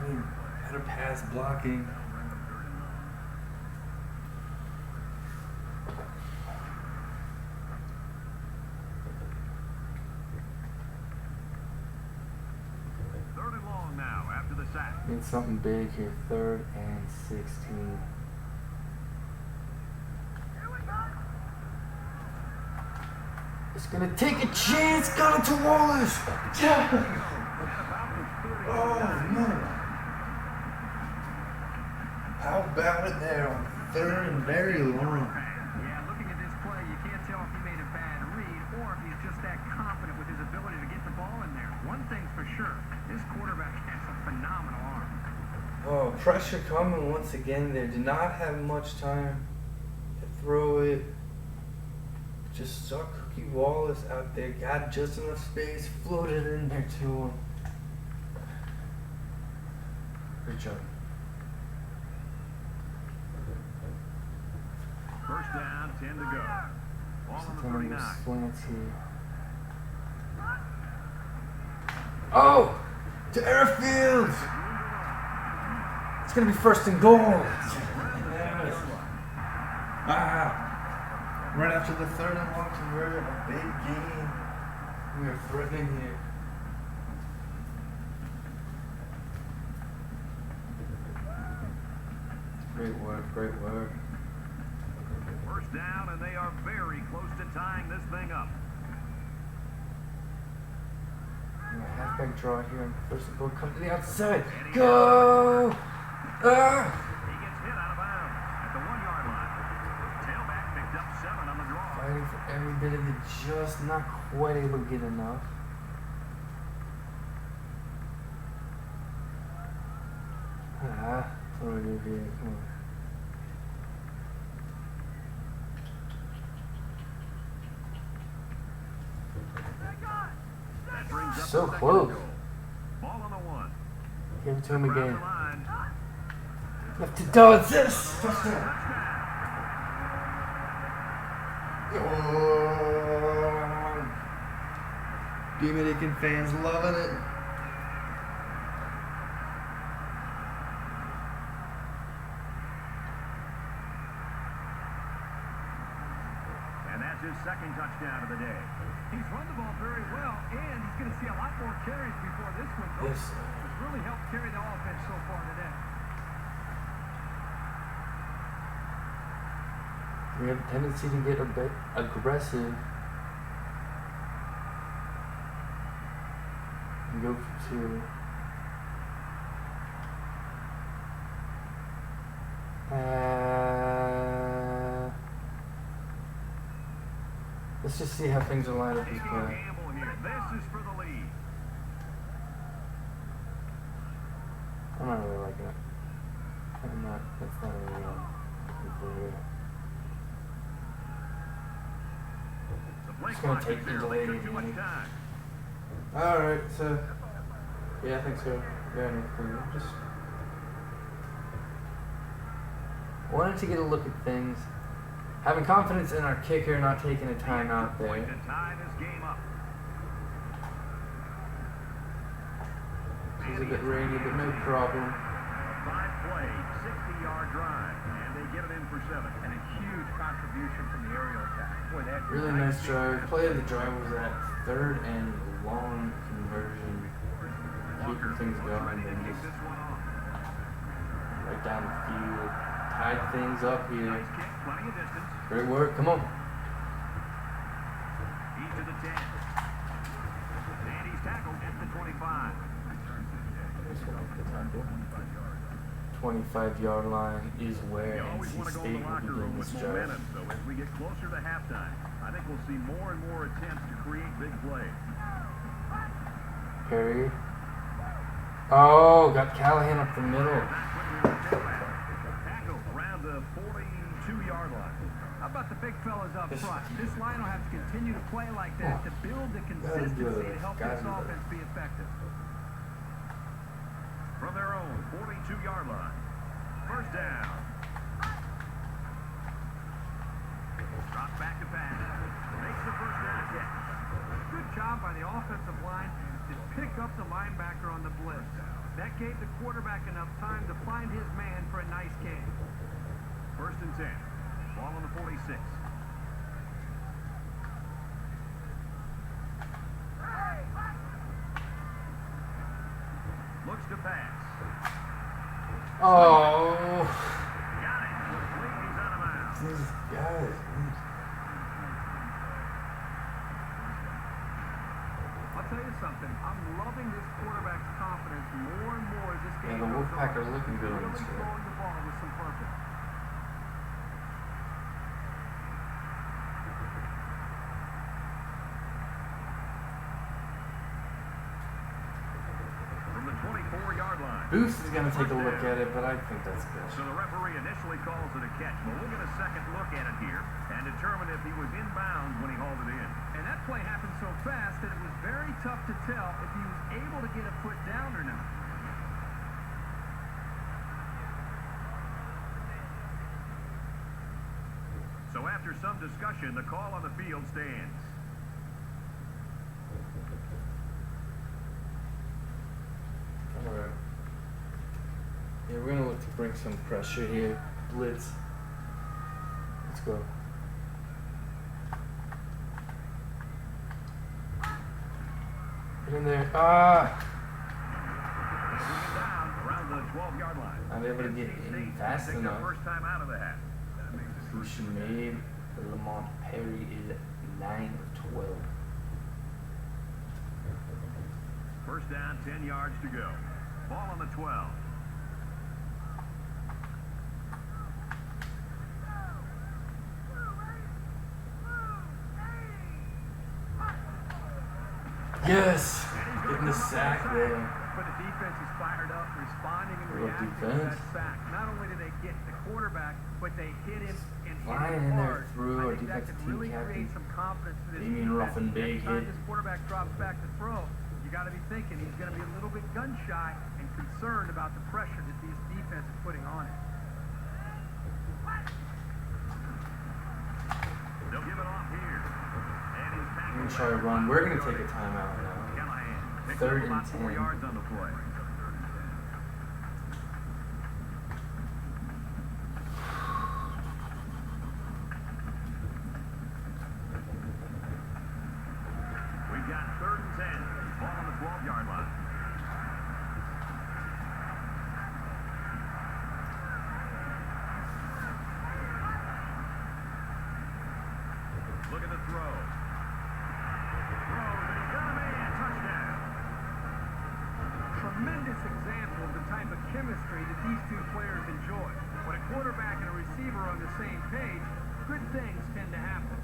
Speaker 1: We need better pass blocking.
Speaker 2: Third and long now after the sack.
Speaker 3: Need something big here. 3rd and 16. It's gonna take a chance. Got it to Wallace. Yeah.
Speaker 1: Oh no! How about it there on 3rd and very long?
Speaker 5: Yeah, looking at this play, you can't tell if he made a bad read or if he's just that confident with his ability to get the ball in there. One thing's for sure, this quarterback has a phenomenal arm.
Speaker 1: Oh, pressure coming once again. They did not have much time to throw it. Just saw Cookie Wallace out there, got just enough space, floated in there to him. Good job.
Speaker 2: First down, 10 to go. Ball on the
Speaker 3: Sometimes
Speaker 2: 39.
Speaker 3: slants here. Oh! To Airfield! It's gonna be 1st and goal.
Speaker 1: Yes. Ah! Right after the 3rd and long conversion, a big game. We are threatening here.
Speaker 3: Great work, great work.
Speaker 2: First down, and they are very close to tying this thing up.
Speaker 3: And a halfback draw here on 1st and goal. Come to the outside. Go! Ah!
Speaker 2: He gets hit out of bounds at the 1-yard line. Tailback picked up 7 on the draw.
Speaker 3: Fighting for every bit of it, just not quite able to get enough. What do we do here? Come on.
Speaker 2: That brings up
Speaker 3: So
Speaker 2: the 2nd
Speaker 3: close.
Speaker 2: goal. Ball on the 1.
Speaker 3: Give it to him
Speaker 2: Around
Speaker 3: again.
Speaker 2: the line.
Speaker 3: Left to Dodds. Yes!
Speaker 2: Touchdown.
Speaker 1: Oh, Dominican fans loving it.
Speaker 2: And that's his 2nd touchdown of the day.
Speaker 5: He's run the ball very well, and he's going to see a lot more carries before this one.
Speaker 1: Yes.
Speaker 5: It's really helped carry the offense so far today.
Speaker 3: We have a tendency to get a bit aggressive. And go for 2. Let's just see how things are lined up this
Speaker 2: Taking a
Speaker 3: play.
Speaker 2: gamble here. This is for the lead.
Speaker 3: I'm not really liking it. I'm not. That's not really good.
Speaker 2: The play
Speaker 3: It's gonna
Speaker 2: clock
Speaker 3: take
Speaker 2: is
Speaker 3: the
Speaker 2: 0.
Speaker 3: delay
Speaker 2: They took too much
Speaker 3: game.
Speaker 2: time.
Speaker 1: Alright, so
Speaker 3: Yeah, I think so. Very nice thing. Just wanted to get a look at things. Having confidence in our kicker, not taking a timeout
Speaker 2: Point
Speaker 3: there.
Speaker 2: to tie this game up.
Speaker 3: It's a bit rainy, but no problem.
Speaker 2: 5-play, 60-yard drive, and they get it in for 7.
Speaker 5: And a huge contribution from the aerial attack. Boy, that
Speaker 3: Really nice drive. Play of the drive was that 3rd and long conversion. Keeping things going and just
Speaker 2: This one off.
Speaker 3: right down the field. Tied things up here.
Speaker 2: Nice kick, plenty of distance.
Speaker 3: Great work. Come on.
Speaker 2: He's to the 10. And he's tackled at the 25.
Speaker 3: 25-yard line is where
Speaker 2: You always want
Speaker 3: NC
Speaker 2: to go in
Speaker 3: State
Speaker 2: the
Speaker 3: will
Speaker 2: locker
Speaker 3: begin
Speaker 2: room
Speaker 3: this
Speaker 2: with
Speaker 3: drive.
Speaker 2: momentum, so as we get closer to halftime, I think we'll see more and more attempts to create big plays.
Speaker 3: Perry. Oh, got Callahan up the middle.
Speaker 2: Tackle around the 42-yard line.
Speaker 5: How about the big fellas up front? This line will have to continue to play like that to build the consistency to help this offense be effective.
Speaker 2: From their own 42-yard line. First down. Drop back to pass. Makes the first down catch.
Speaker 5: Good job by the offensive line to pick up the linebacker on the blitz. That gave the quarterback enough time to find his man for a nice game.
Speaker 2: First and 10. Ball on the 46. Looks to pass.
Speaker 3: Oh.
Speaker 2: Got it. Complete. He's out of bounds.
Speaker 3: These guys.
Speaker 5: I'll tell you something. I'm loving this quarterback's confidence more and more as this
Speaker 3: Yeah,
Speaker 5: game
Speaker 3: the
Speaker 5: goes
Speaker 3: Wolfpack
Speaker 5: on.
Speaker 3: are looking good on
Speaker 5: Really
Speaker 3: this drive.
Speaker 5: throwing the ball with some purpose.
Speaker 2: From the 24-yard line.
Speaker 3: Boost is going to take a look at it, but I think that's good.
Speaker 2: So the referee initially calls it a catch, but we'll get a second look at it here and determine if he was in bounds when he hauled it in.
Speaker 5: And that play happened so fast that it was very tough to tell if he was able to get a foot down or not.
Speaker 2: So after some discussion, the call on the field stands.
Speaker 3: Alright. Yeah, we're going to look to bring some pressure here. Blitz. Let's go. Get in there. Ah!
Speaker 2: Down around the 12-yard line.
Speaker 3: Not able to get in fast
Speaker 2: Take their
Speaker 3: enough.
Speaker 2: first time out of the hat. That makes it
Speaker 3: Who she made. Lamont Perry is 9 of 12.
Speaker 2: first down, 10 yards to go. Ball on the 12.
Speaker 3: Yes! Getting the sack there.
Speaker 5: But the defense is fired up, responding and
Speaker 3: Good
Speaker 5: reacting to
Speaker 3: defense.
Speaker 5: that sack. Not only did they get the quarterback, but they hit him and hit
Speaker 3: Flying
Speaker 5: him
Speaker 3: in there
Speaker 5: hard.
Speaker 3: through
Speaker 5: I
Speaker 3: our
Speaker 5: think that
Speaker 3: defensive
Speaker 5: could
Speaker 3: team
Speaker 5: really
Speaker 3: captain.
Speaker 5: create some confidence for this
Speaker 3: Damien
Speaker 5: defense.
Speaker 3: Ruff and Big
Speaker 5: Anytime
Speaker 3: hit.
Speaker 5: this quarterback drops back to throw, you got to be thinking he's going to be a little bit gun shy and concerned about the pressure that this defense is putting on him.
Speaker 2: They'll give it off here. And he's
Speaker 3: We're
Speaker 2: tackled
Speaker 3: going to try to run. We're going to take a timeout now.
Speaker 2: Callahan picks
Speaker 3: Third
Speaker 2: up
Speaker 3: and
Speaker 2: about 4
Speaker 3: 10.
Speaker 2: yards on the play. We've got 3rd and 10. Ball on the 12-yard line. Look at the throw. Throws, and he's got a man. Touchdown.
Speaker 5: Tremendous example of the type of chemistry that these two players enjoy. When a quarterback and a receiver are on the same page, good things tend to happen.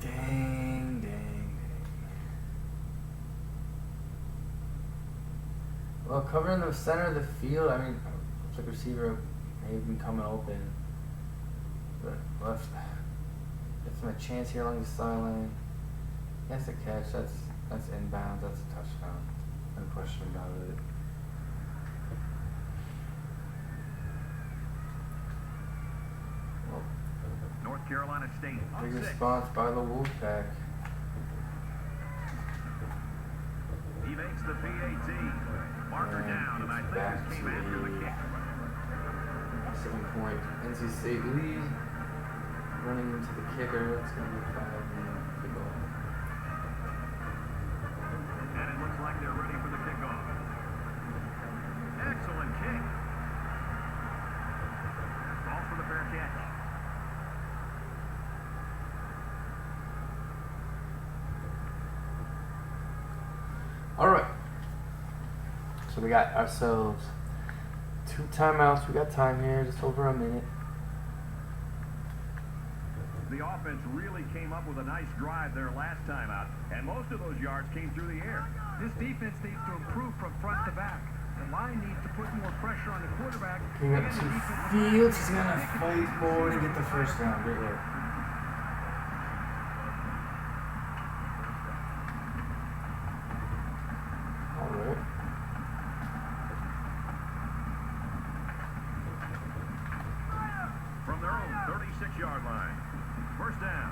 Speaker 3: Dang, dang, dang. Well, covering the center of the field, I mean, looks like receiver may have been coming open. But left, gets him a chance here along the sideline. That's a catch. That's inbounds. That's a touchdown. No question about it. Well,
Speaker 2: North Carolina State. up
Speaker 3: big
Speaker 2: 6.
Speaker 3: response by the Wolfpack.
Speaker 2: He makes the PAT. Marker
Speaker 3: And
Speaker 2: down, and I
Speaker 3: it's
Speaker 2: think
Speaker 3: back
Speaker 2: this came
Speaker 3: to
Speaker 2: after the kick.
Speaker 3: 7-point NC State lead. Running into the kicker. It's going to be a 5-minute kickoff.
Speaker 2: And it looks like they're ready for the kickoff. Excellent kick. Falls for the fair catch.
Speaker 3: Alright. So we got ourselves 2 timeouts. We got time here, just over a minute.
Speaker 2: The offense really came up with a nice drive there last time out, and most of those yards came through the air.
Speaker 5: This defense needs to improve from front to back. The line needs to put more pressure on the quarterback.
Speaker 3: King up
Speaker 5: and the
Speaker 3: to
Speaker 5: defensive
Speaker 3: Fields. He's
Speaker 5: line.
Speaker 3: gonna fight forward and get the first down. Right here. Alright.
Speaker 2: From their own 36-yard line. First down.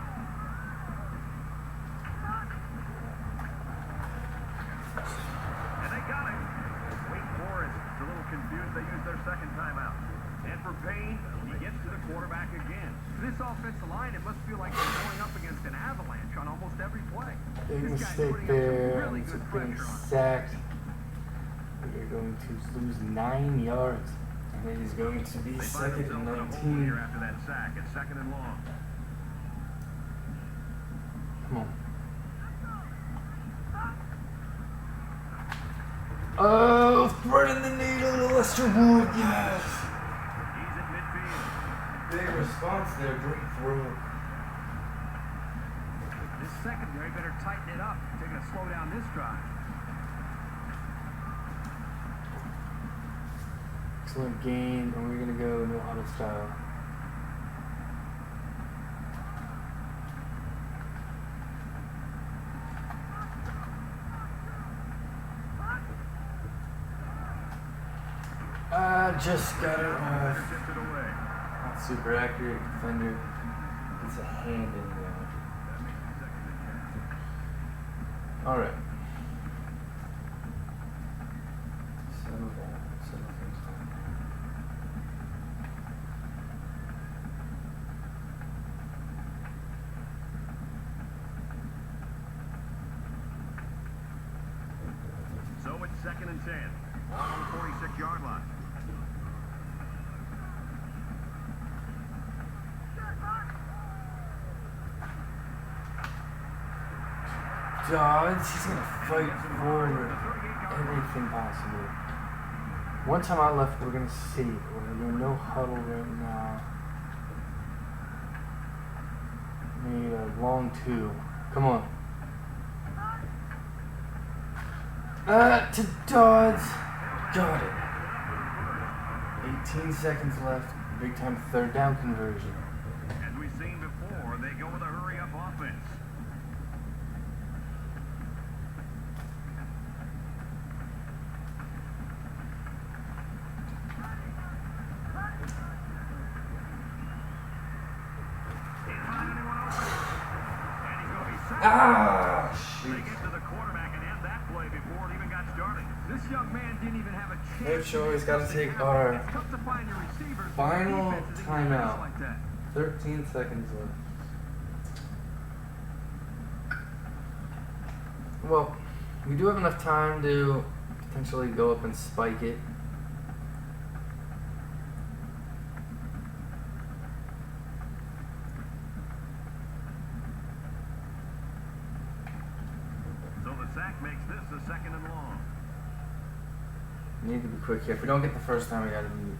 Speaker 2: And they got it. Wake Forest is a little confused. They used their second timeout. And for Payne, he gets to the quarterback again.
Speaker 5: This offensive line, it must feel like they're going up against an avalanche on almost every play.
Speaker 3: Big
Speaker 5: This guy's
Speaker 3: mistake
Speaker 5: putting up some
Speaker 3: there.
Speaker 5: really
Speaker 3: Ends
Speaker 5: good
Speaker 3: up getting
Speaker 5: pressure on him.
Speaker 3: sacked. We are going to lose 9 yards. And it is going to be
Speaker 2: They find
Speaker 3: second and
Speaker 2: themselves in a hole
Speaker 3: 19.
Speaker 2: here after that sack. It's second and long.
Speaker 3: Come on. Oh, threading the needle to Lester Wood, yes!
Speaker 2: He's at midfield.
Speaker 1: Big response there, great throw.
Speaker 5: This secondary better tighten it up. They're going to slow down this drive.
Speaker 3: Excellent game, and we're going to go no huddle style. Just got it off.
Speaker 2: Tipped it away.
Speaker 1: Not super accurate defender. It's a hand in there.
Speaker 2: That makes it second and 10.
Speaker 1: Alright. Settle down. Settle things down.
Speaker 2: So it's second and 10. On the 46-yard line.
Speaker 3: Dodds, he's going to fight forward everything possible. One time I left, we're going to see. We're going to do no huddle right now. Need a long 2. Come on. To Dodds. Got it. 18 seconds left. Big time 3rd down conversion.
Speaker 2: As we've seen before, they go with a hurry-up offense. Can't find anyone open. And he's going to be sacked.
Speaker 1: Ah,
Speaker 2: They
Speaker 1: shoot.
Speaker 2: get to the quarterback and end that play before it even got started.
Speaker 5: This young man didn't even have a chance.
Speaker 1: They've always got to
Speaker 5: to
Speaker 1: take
Speaker 5: have it.
Speaker 1: our
Speaker 5: It's tough to find your receivers.
Speaker 1: final
Speaker 5: Defense is
Speaker 1: timeout.
Speaker 5: like that.
Speaker 1: 13 seconds left. Well, we do have enough time to potentially go up and spike it.
Speaker 2: So the sack makes this a second and long.
Speaker 1: Need to be quick here. If we don't get the first time, we got to be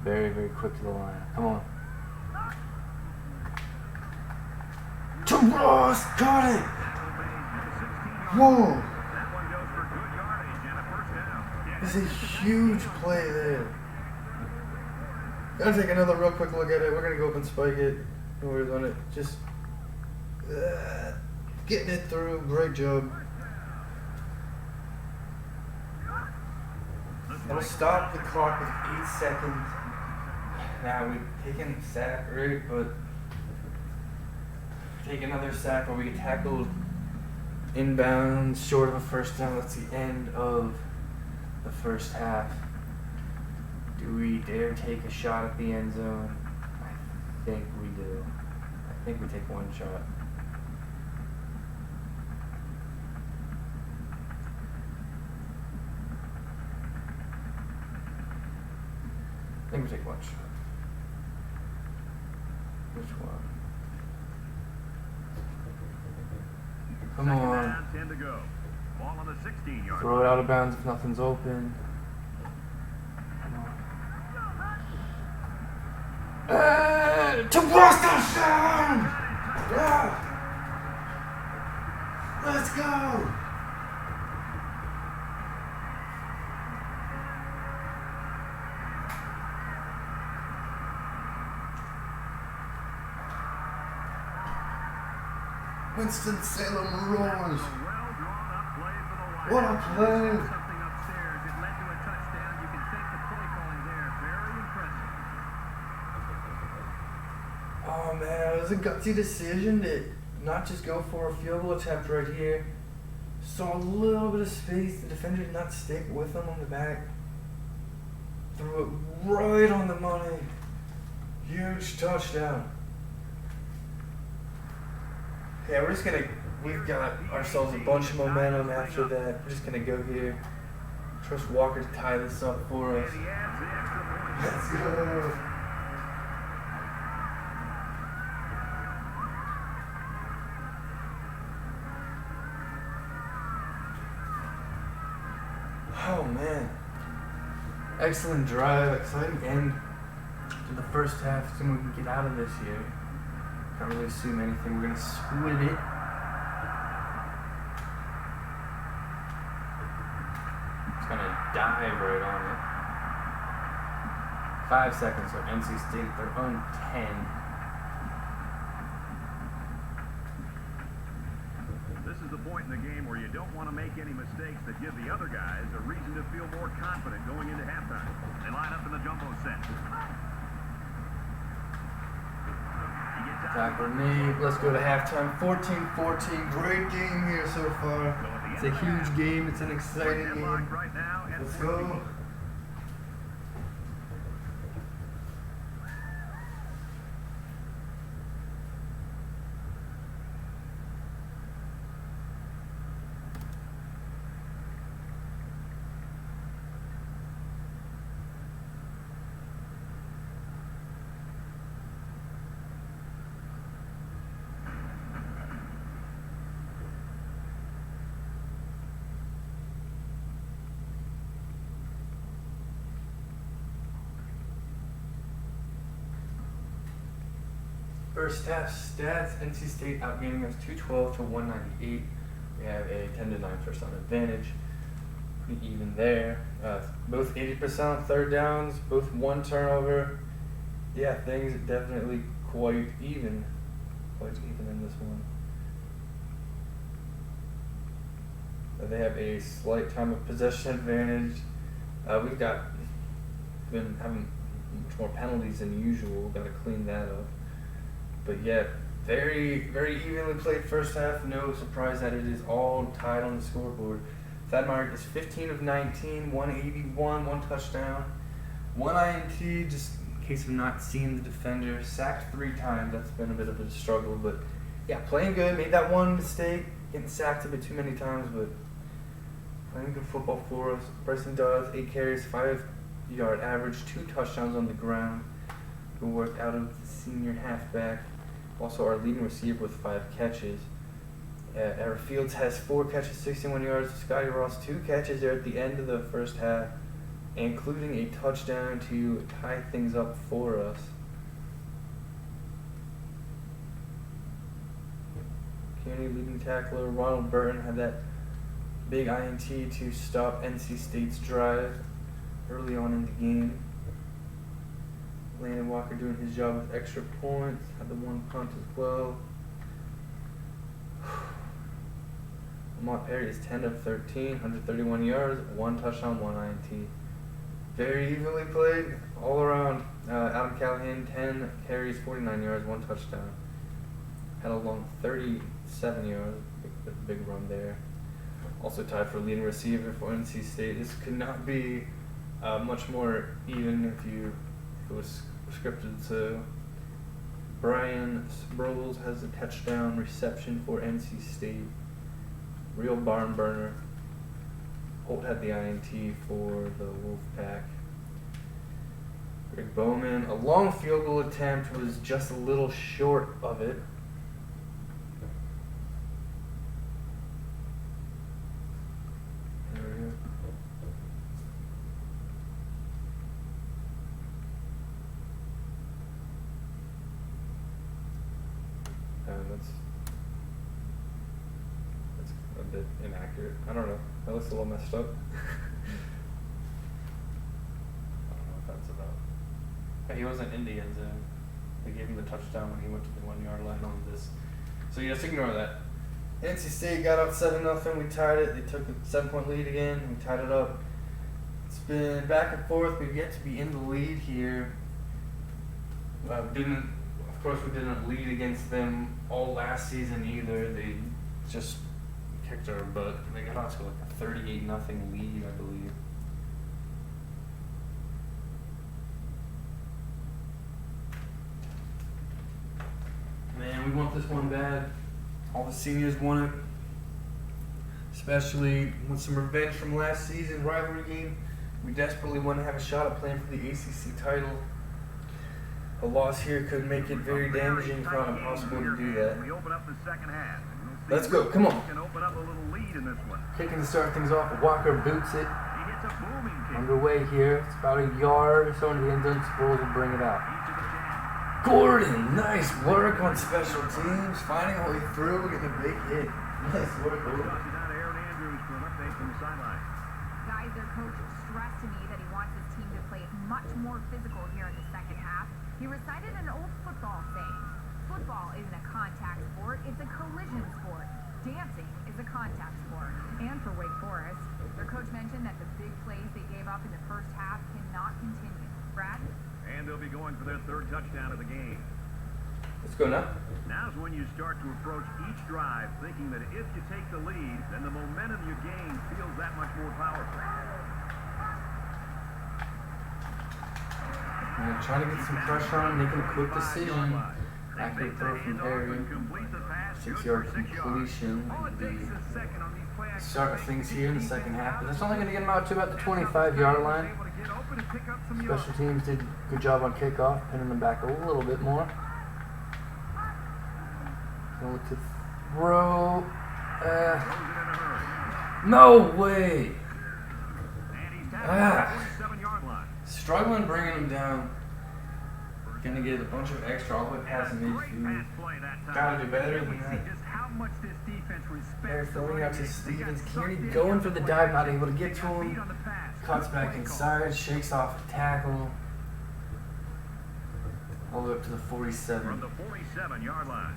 Speaker 1: very, very quick to the line. Come on. To Ross! Got it! Whoa!
Speaker 2: That one goes for good yardage and a first down.
Speaker 1: It's a huge play there. Gotta take another real quick look at it. We're gonna go up and spike it. No worries on it. Just getting it through. Great job. It'll stop the clock with 8 seconds. Now we've taken sack, right? But take another sack where we get tackled inbounds short of a first down. That's the end of the first half. Do we dare take a shot at the end zone? I think we do. I think we take one shot. I think we take one shot. Which one? Come
Speaker 2: Second
Speaker 1: on.
Speaker 2: down, 10 to go. Ball on the 16-yard.
Speaker 3: Throw it out of bounds if nothing's open. To Boston! Yeah! Let's go! Winston-Salem roars. What a play!
Speaker 5: Something upstairs. It led to a touchdown. You can thank the play calling there. Very impressive.
Speaker 3: Oh man, it was a gutsy decision to not just go for a field goal attempt right here. Saw a little bit of space. The defender did not stick with him on the back. Threw it right on the money. Huge touchdown. Yeah, we've got ourselves a bunch of momentum after that. We're just gonna go here. Trust Walker to tie this up for us. Let's go. Oh man. Excellent drive, exciting end to the first half. Assuming we can get out of this here. Can't really assume anything. We're gonna split it. It's gonna dive right on it. 5 seconds for NC State, their own 10.
Speaker 2: This is the point in the game where you don't want to make any mistakes that give the other guys a reason to feel more confident going into halftime. They line up in the jumbo set.
Speaker 3: Tackle me. Let's go to halftime. 14-14. Great game here so far. It's a huge game. It's an exciting game. Let's go. First half stats, NC State outgaining us 212 to 198. We have a 10-9 first down advantage. Pretty even there. Both 80% on third downs, both one turnover. Yeah, things are definitely quite even. Quite even in this one. They have a slight time of possession advantage. We've been having much more penalties than usual. We've got to clean that up. But yeah, very, very evenly played first half. No surprise that it is all tied on the scoreboard. Thadmeyer is 15 of 19, 181, one touchdown, one INT, just in case of not seeing the defender. Sacked 3 times. That's been a bit of a struggle. But yeah, playing good. Made that one mistake, getting sacked a bit too many times, but playing good football for us. Bryson Dawes, 8 carries, 5-yard average, 2 touchdowns on the ground. Who worked out of the senior halfback. Also our leading receiver with 5 catches. Eric Fields has 4 catches, 61 yards. Scotty Ross 2 catches there at the end of the first half, including a touchdown to tie things up for us. Kearney leading tackler. Ronald Burton had that big INT to stop NC State's drive early on in the game. Landon Walker doing his job with extra points. Had the 1 punt as well. Lamont Perry is 10 of 13, 131 yards, 1 touchdown, 1 INT. Very evenly played all around. Adam Callahan, 10 carries, 49 yards, 1 touchdown. Had a long 37 yards, big run there. Also tied for leading receiver for NC State. This could not be much more even if it was scripted. So Brian Sproles has a touchdown reception for NC State. Real barn burner. Holt had the INT for the Wolfpack. Greg Bowman, a long field goal attempt, was just a little short of it.
Speaker 6: That's a bit inaccurate. I don't know. That looks a little messed up. I don't know what that's about. But he wasn't in the end zone. They gave him the touchdown when he went to the 1 yard line on this. So you just ignore that.
Speaker 3: NC State got up 7-0. We tied it. They took a 7-point lead again. We tied it up. It's been back and forth. We've yet to be in the lead here.
Speaker 1: Of course, we didn't lead against them all last season either. They just kicked our butt. They got out to like a 38-0 lead, I believe.
Speaker 3: Man, we want this one bad. All the seniors want it. Especially with some revenge from last season rivalry game. We desperately want to have a shot at playing for the ACC title. A loss here could make it very damaging, if not impossible to do that.
Speaker 2: We open up the second half.
Speaker 3: Let's go, come on.
Speaker 2: Can open up a little lead in this one.
Speaker 3: Kicking to start things off. Walker boots it.
Speaker 2: He hits a booming kick.
Speaker 3: Underway here. It's about a yard or so into the end zone. Squirrels will bring it out.
Speaker 2: Each of the jam.
Speaker 3: Gordon, nice work on special teams. Finding a way through, getting a big hit. Nice work, Gordon.
Speaker 2: Down to Aaron Andrews for an update from the sideline.
Speaker 4: Guys, their coach stressed to me that he wants his team to play much more physical here in the second half. He recited an old football saying, "Football isn't a contact sport, it's a collision sport. Dancing is a contact sport." And for Wake Forest, their coach mentioned that the big plays they gave up in the first half cannot continue. Brad?
Speaker 2: And they'll be going for their third touchdown of the game.
Speaker 3: Let's go now.
Speaker 2: Now's when you start to approach each drive thinking that if you take the lead, then the momentum you gain feels that much more powerful.
Speaker 3: And trying to get some pressure on, making a quick decision. Accurate throw from Harry. 6-yard completion. The start of things here in the second half, but that's only going to get them out to about the 25-yard line. Special teams did a good job on kickoff, pinning them back a little bit more. Gonna look to throw. No way! Struggling bringing him down. Gonna get a bunch of extra all the way past midfield. Gotta do better than that. They're throwing out to Stevens. Kearney going for the dive, not able to get to him. Cuts back inside, shakes off a tackle. All the way up to the 47.
Speaker 2: From the 47-yard line.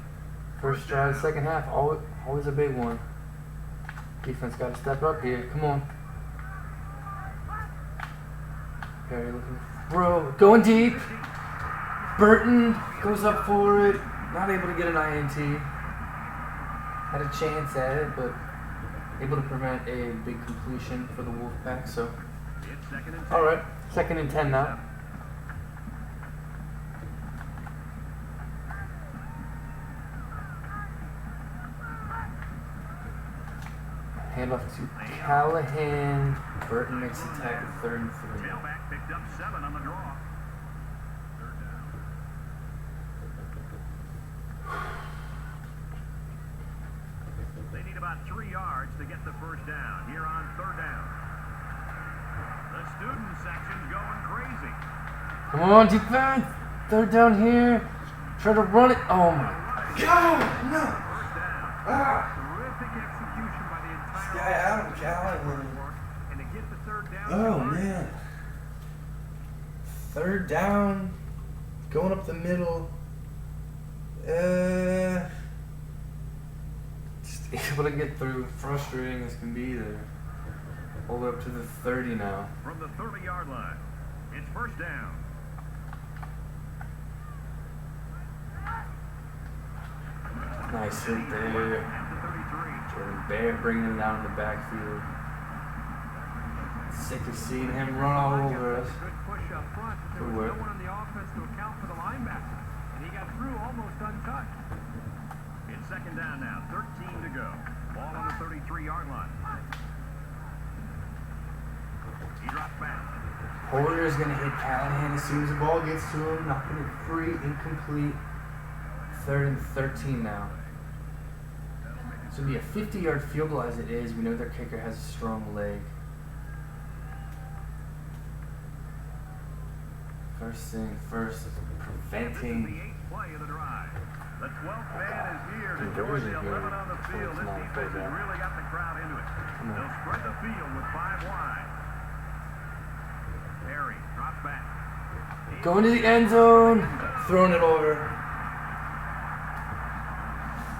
Speaker 3: First drive, second half, always a big one. Defense got to step up here. Come on. Perry looking to throw. Going deep. Burton goes up for it. Not able to get an INT. Had a chance at it, but able to prevent a big completion for the Wolfpack. So, all right, 2nd and 10 now. Handoff to Callahan. Burton makes the tackle, 3rd and 3.
Speaker 2: Tailback picked up 7 on the draw. They need about 3 yards to get the first down here on 3rd down. The student section's going crazy.
Speaker 3: Come on, defense. 3rd down here. Try to run it. Oh my God, no.
Speaker 2: First down.
Speaker 3: Ah.
Speaker 5: Terrific execution by the entire
Speaker 3: Guy Adam Callahan.
Speaker 5: and to get the 3rd down.
Speaker 3: Oh man. 3rd down. Going up the middle. Just able to get through. Frustrating as can be there. All the way up to the 30 now.
Speaker 2: From the 30-yard line, it's first down.
Speaker 3: Nice hit there.
Speaker 2: At the 33.
Speaker 3: Jordan Bear bringing him down in the backfield. Sick of seeing him run all over us.
Speaker 5: Good push up front, but there
Speaker 3: Good
Speaker 5: was
Speaker 3: work.
Speaker 5: no one on the offense to account for the linebacker, and he got through almost untouched.
Speaker 2: It's 2nd down now, 13 to go. Ball on the 33-yard line. He drops back.
Speaker 3: Porter's going to hit Callahan as soon as the ball gets to him. Knocking it free, incomplete. 3rd and 13 now. This would be a 50-yard field goal as it is. We know their kicker has a strong leg. First thing first is
Speaker 2: This is the
Speaker 3: preventing
Speaker 2: 8th play of the drive. The 12th man is here to
Speaker 3: Dude,
Speaker 2: join
Speaker 3: there
Speaker 2: the
Speaker 3: is a
Speaker 2: 11
Speaker 3: game.
Speaker 2: on the field.
Speaker 3: It's
Speaker 2: This
Speaker 3: not
Speaker 2: defense
Speaker 3: full
Speaker 2: has
Speaker 3: back.
Speaker 2: really got the crowd into it.
Speaker 3: Come on.
Speaker 2: They'll spread the field with 5 wide. Perry drops back.
Speaker 3: Going to the end zone.
Speaker 1: Throwing it over.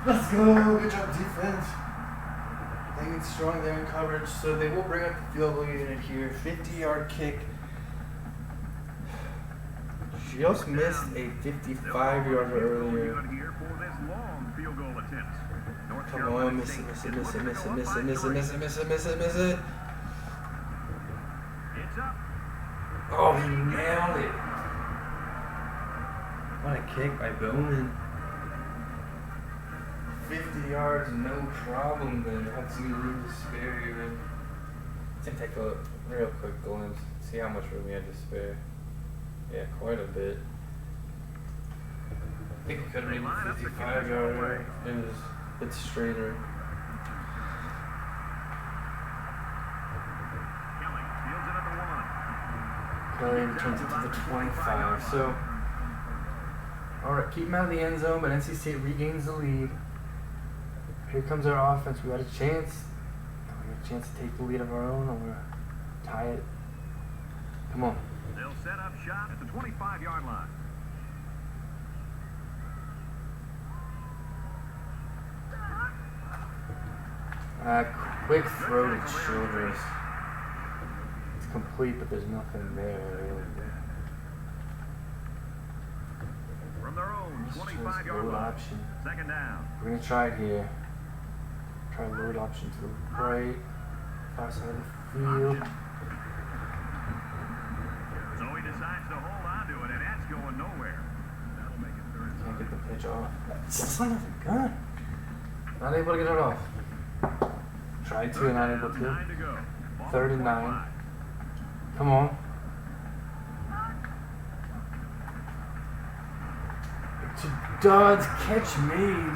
Speaker 1: Let's go. Good job, defense. Hanging strong there in coverage, so they will bring up the field goal unit here. 50-yard kick. Just missed a 55-yarder earlier.
Speaker 2: Here for this long field goal attempt. North
Speaker 1: Come
Speaker 2: Carolina
Speaker 1: on, miss
Speaker 2: State
Speaker 1: it,
Speaker 2: is
Speaker 1: miss it,
Speaker 2: looking to
Speaker 1: miss it,
Speaker 2: go
Speaker 1: miss
Speaker 2: up
Speaker 1: it,
Speaker 2: by
Speaker 1: miss it,
Speaker 2: 3.
Speaker 1: miss it, miss it, miss it, miss it.
Speaker 2: It's up.
Speaker 1: Oh, he nailed it. What a kick by Bowman. 50 yards, no problem there. Had some room to spare here. Let's take a real quick glimpse. See how much room he had to spare. Yeah, quite a bit. I think he could have made a 55-yarder. It was a bit straighter.
Speaker 2: Kelly fields it at the 1.
Speaker 3: Kelly returns it to the 25. So, alright, keep him out of the end zone, but NC State regains the lead. Here comes our offense. We got a chance. We got a chance to take the lead of our own, and we're tie it. Come on.
Speaker 2: They'll set up shop at the 25-yard line.
Speaker 3: Quick throw to Childress. It's complete, but there's nothing there really.
Speaker 2: From their own
Speaker 3: Let's just
Speaker 2: 25-yard
Speaker 3: load
Speaker 2: line.
Speaker 3: option.
Speaker 2: Second down.
Speaker 3: We're gonna try it here. Try load option to the right, far side of the field.
Speaker 2: So he decides to hold on to it, and that's going nowhere. That'll make it third.
Speaker 3: Can't get the pitch off. Son of a gun. Not able to get it off. Tried to, not able to.
Speaker 2: 9 to go. Ball
Speaker 3: 3rd and 9.
Speaker 2: 25.
Speaker 3: Come on. To Dodds, catch me.
Speaker 2: 32.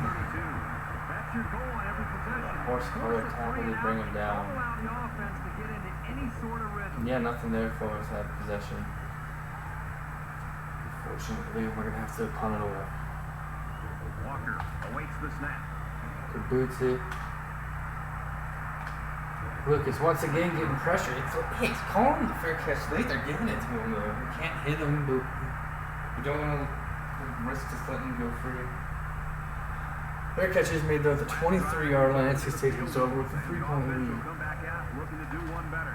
Speaker 2: That's your goal on every possession.
Speaker 3: Horsepower
Speaker 2: Force the
Speaker 3: tackle
Speaker 2: three
Speaker 3: to bring
Speaker 2: out,
Speaker 3: him down.
Speaker 2: allow the offense to get into any sort of rhythm.
Speaker 3: Yeah, nothing there for us at possession. Unfortunately, we're gonna have to punt it away.
Speaker 2: Walker awaits the snap.
Speaker 3: Good boots it. Lucas once again getting pressure. It's like, hey, it's calling the fair catch late. They're giving it to him though. We can't hit him, but we don't want to risk just letting him go free. Fair catch is made though at the 23-yard line. NC State takes over with a 3-point
Speaker 2: Offense will
Speaker 3: lead.
Speaker 2: come back out looking to do one better.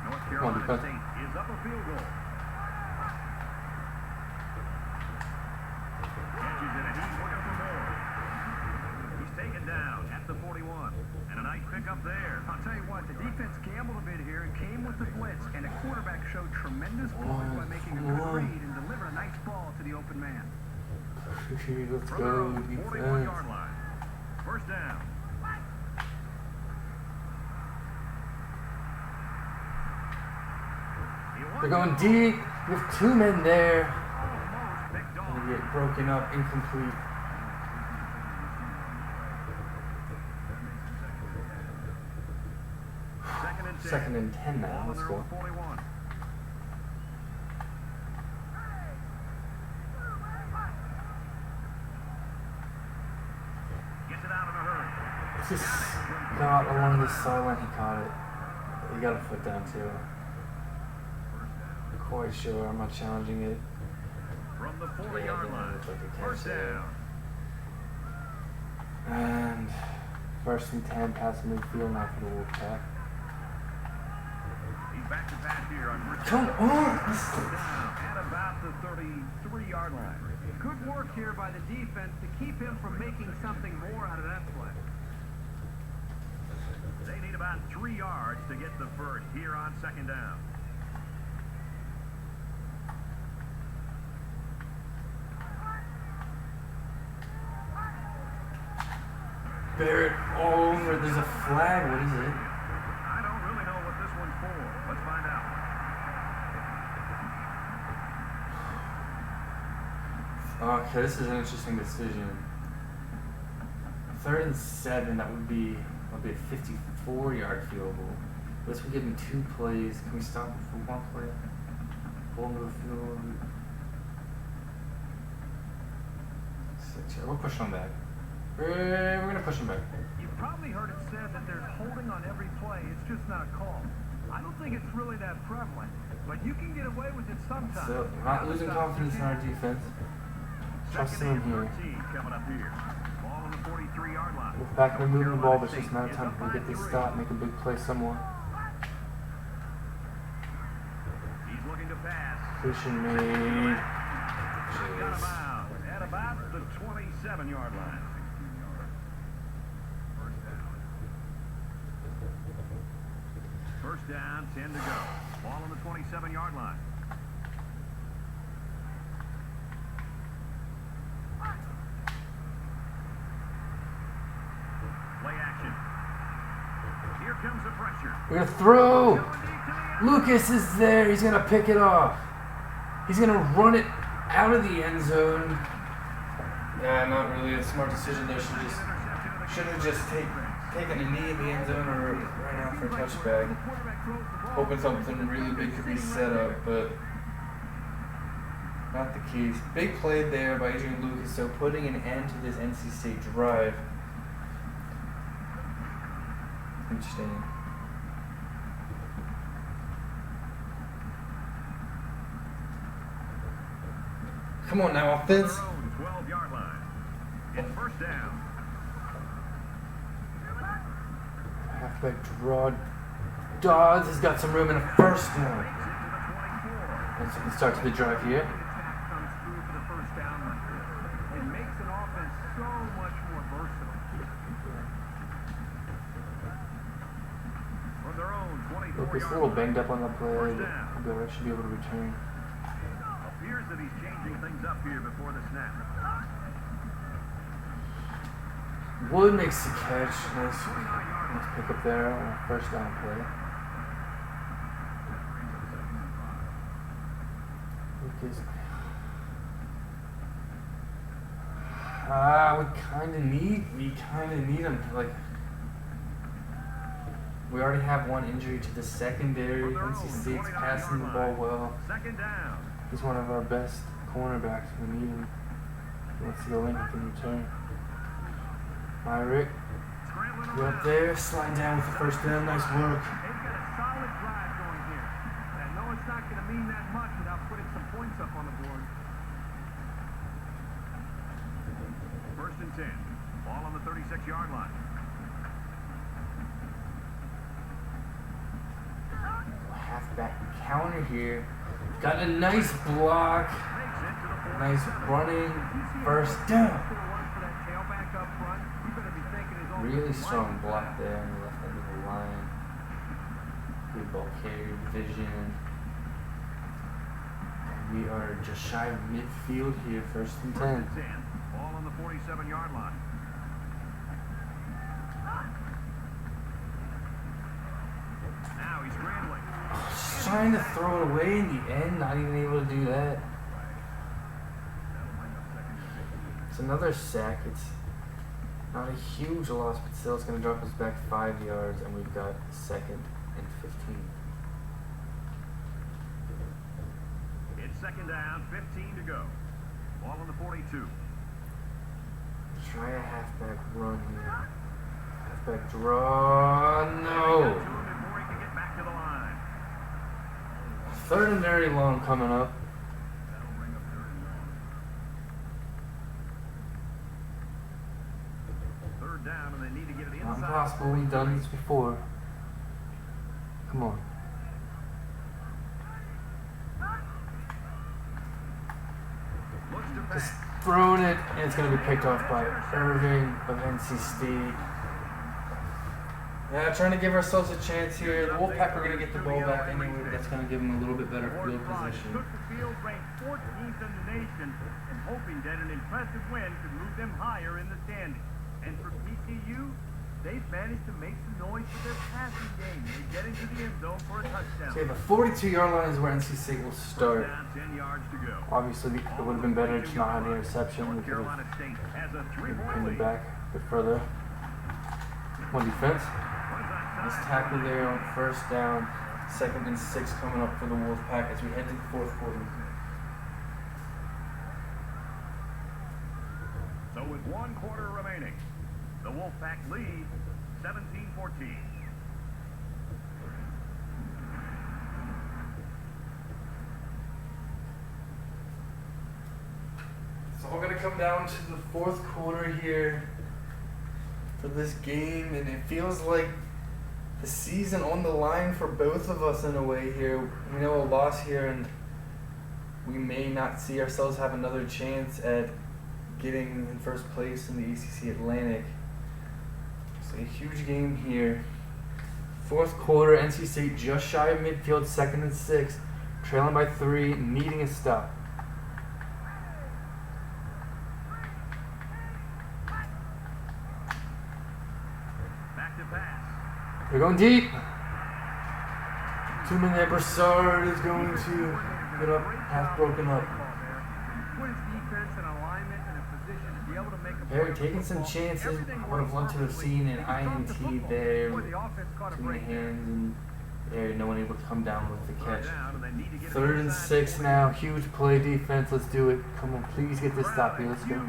Speaker 2: North
Speaker 3: on,
Speaker 2: Carolina
Speaker 3: defense.
Speaker 2: State is up a field goal. Catches it, and he's looking for more. He's taken down at the 41. And a nice pickup there.
Speaker 5: I'll tell you what, the defense gambled a bit here and came with the blitz, and the quarterback showed tremendous poise by making a good read and delivered a nice ball to the open man.
Speaker 3: Let's
Speaker 2: From their
Speaker 3: go,
Speaker 2: own
Speaker 3: defense.
Speaker 2: 41-yard line. First down.
Speaker 3: They're going deep. We have 2 men there.
Speaker 2: Almost picked off.
Speaker 3: Gonna get broken up, incomplete. Second and 10 now.
Speaker 2: Ball on
Speaker 3: Let's
Speaker 2: their
Speaker 3: go.
Speaker 2: own 41. Gets it out in a hurry.
Speaker 3: Just got along the sideline. He caught it. He got a foot down too. Quite sure. I'm not challenging it.
Speaker 2: From the
Speaker 3: Yeah,
Speaker 2: 40-yard
Speaker 3: it
Speaker 2: line.
Speaker 3: looked like a catch
Speaker 2: First
Speaker 3: there.
Speaker 2: down.
Speaker 3: And 1st and 10 past midfield now for the Wolfpack.
Speaker 2: He's back to pass here on first
Speaker 3: Come
Speaker 2: down.
Speaker 3: on!
Speaker 2: Down at about the 33-yard line.
Speaker 5: Good work here by the defense to keep him from making something more out of that play.
Speaker 2: They need about 3 yards to get the first here on second down.
Speaker 3: Barrett all over. There's a flag. What is it?
Speaker 2: I don't really know what this one's for. Let's find out.
Speaker 3: Okay, this is an interesting decision. 3rd and 7, that would be a 54-yard field goal. Unless we give him 2 plays, can we stop him for 1 play? Pull him to the field. 6 here. We'll push him back. We're going to push him back.
Speaker 5: You've probably heard it said that there's holding on every play. It's just not called. I don't think it's really that prevalent, but you can get away with it sometimes.
Speaker 3: So, not losing confidence in our defense. Trusting him here.
Speaker 5: Coming up here. Ball on the 43-yard line.
Speaker 3: Wolfpack will move the ball, but it's just not time to get this stop, make a big play somewhere.
Speaker 5: He's looking to pass.
Speaker 3: Completion made.
Speaker 5: Got him out at about the 27-yard line. First down, 10 to go. Ball on the 27-yard line. Play action. Here comes the pressure.
Speaker 3: We're going to throw. Lucas is there. He's going to pick it off. He's going to run it out of the end zone. Yeah, not really a smart decision there. Should have just taken a knee in the end zone or ran out for a touchback. Hoping something really big could be set up, but not the case. Big play there by Adrian Lucas, so putting an end to this NC State drive. Interesting. Come on now, offense.
Speaker 5: 12-yard line. It's first down.
Speaker 3: Halfback draw. Dodds has got some room in a first down. Let's get the start to the drive here.
Speaker 5: Comes through for the first down. It makes an offense so much more versatile. From their own 24-yard
Speaker 3: Lucas a little banged up on the play,
Speaker 5: First
Speaker 3: but
Speaker 5: down.
Speaker 3: Gilbert should be able to return.
Speaker 5: Appears that he's changing things up here before the snap.
Speaker 3: Wood makes the catch. Nice pick up there on a first down play. Lucas. We kind of need him. Like, we already have one injury to the secondary. NC State's passing the ball well.
Speaker 5: Second down.
Speaker 3: He's one of our best cornerbacks. We need him. He wants to go in, he can return. Myrick, you up there, slide down with the first down. Nice work.
Speaker 5: They've got a solid drive going here. And I know it's not going to mean that much without putting some points up on the board. First and 10. Ball on the 36-yard line.
Speaker 3: Halfback counter here. Got a nice block. Nice running. First down. Really strong block there on the left end of the line. Good ball carry, vision. And we are just shy of midfield here, first and 10.
Speaker 5: Ball on the 47-yard line. Now he's scrambling.
Speaker 3: Just trying to throw it away in the end, not even able to do that. It's another sack. It's not a huge loss, but still it's going to drop us back 5 yards, and we've got second and 15.
Speaker 5: It's second down, 15 to go. Ball on the 42.
Speaker 3: Try a halfback run here. Halfback draw. No.
Speaker 5: Before he can get back to the line.
Speaker 3: Third and very long coming up.
Speaker 5: Third down, and they need to get it inside.
Speaker 3: Not impossible. We've done this before. Come on.
Speaker 5: Looks to
Speaker 3: Just
Speaker 5: pass.
Speaker 3: throwing it, and it's going to be picked off by Irving of NC State. Yeah, trying to give ourselves a chance here. The Wolfpack are going to get the ball back anyway, but that's going to give them a little bit better field position.
Speaker 2: Took the field, ranked 14th in the nation, and hoping that an impressive win could move them higher in the standings. And for PCU, they've managed to make some noise with their passing game. They get into the end zone for a touchdown.
Speaker 3: Okay, the 42-yard line is where NC State will start.
Speaker 5: Down, 10 yards to go.
Speaker 3: Obviously, it would have been better to not have the interception. We
Speaker 5: North
Speaker 3: could
Speaker 5: Carolina
Speaker 3: have
Speaker 5: State has a 3-point
Speaker 3: pinned it
Speaker 5: lead.
Speaker 3: back a bit further. One defense. Nice tackle there on first down. Second and 6 coming up for the Wolfpack as we head to the fourth quarter.
Speaker 2: 1 quarter remaining. The Wolfpack lead 17-14.
Speaker 1: It's all going to come down to the fourth quarter here for this game, and it feels like the season on the line for both of us in a way here. We know a loss here, and we may not see ourselves have another chance at getting in first place in the ACC Atlantic. It's a huge game here. Fourth quarter, NC State just shy of midfield, 2nd and 6, trailing by 3, needing a stop. They're going deep. 2-minute Broussard is going to get up, half broken up. Perry taking some chances. I would have loved to have seen an INT there. Too many hands, and there, no one able to come down with the catch. 3rd and 6 now. Huge play defense. Let's do it. Come on, please get this stop here. Let's go.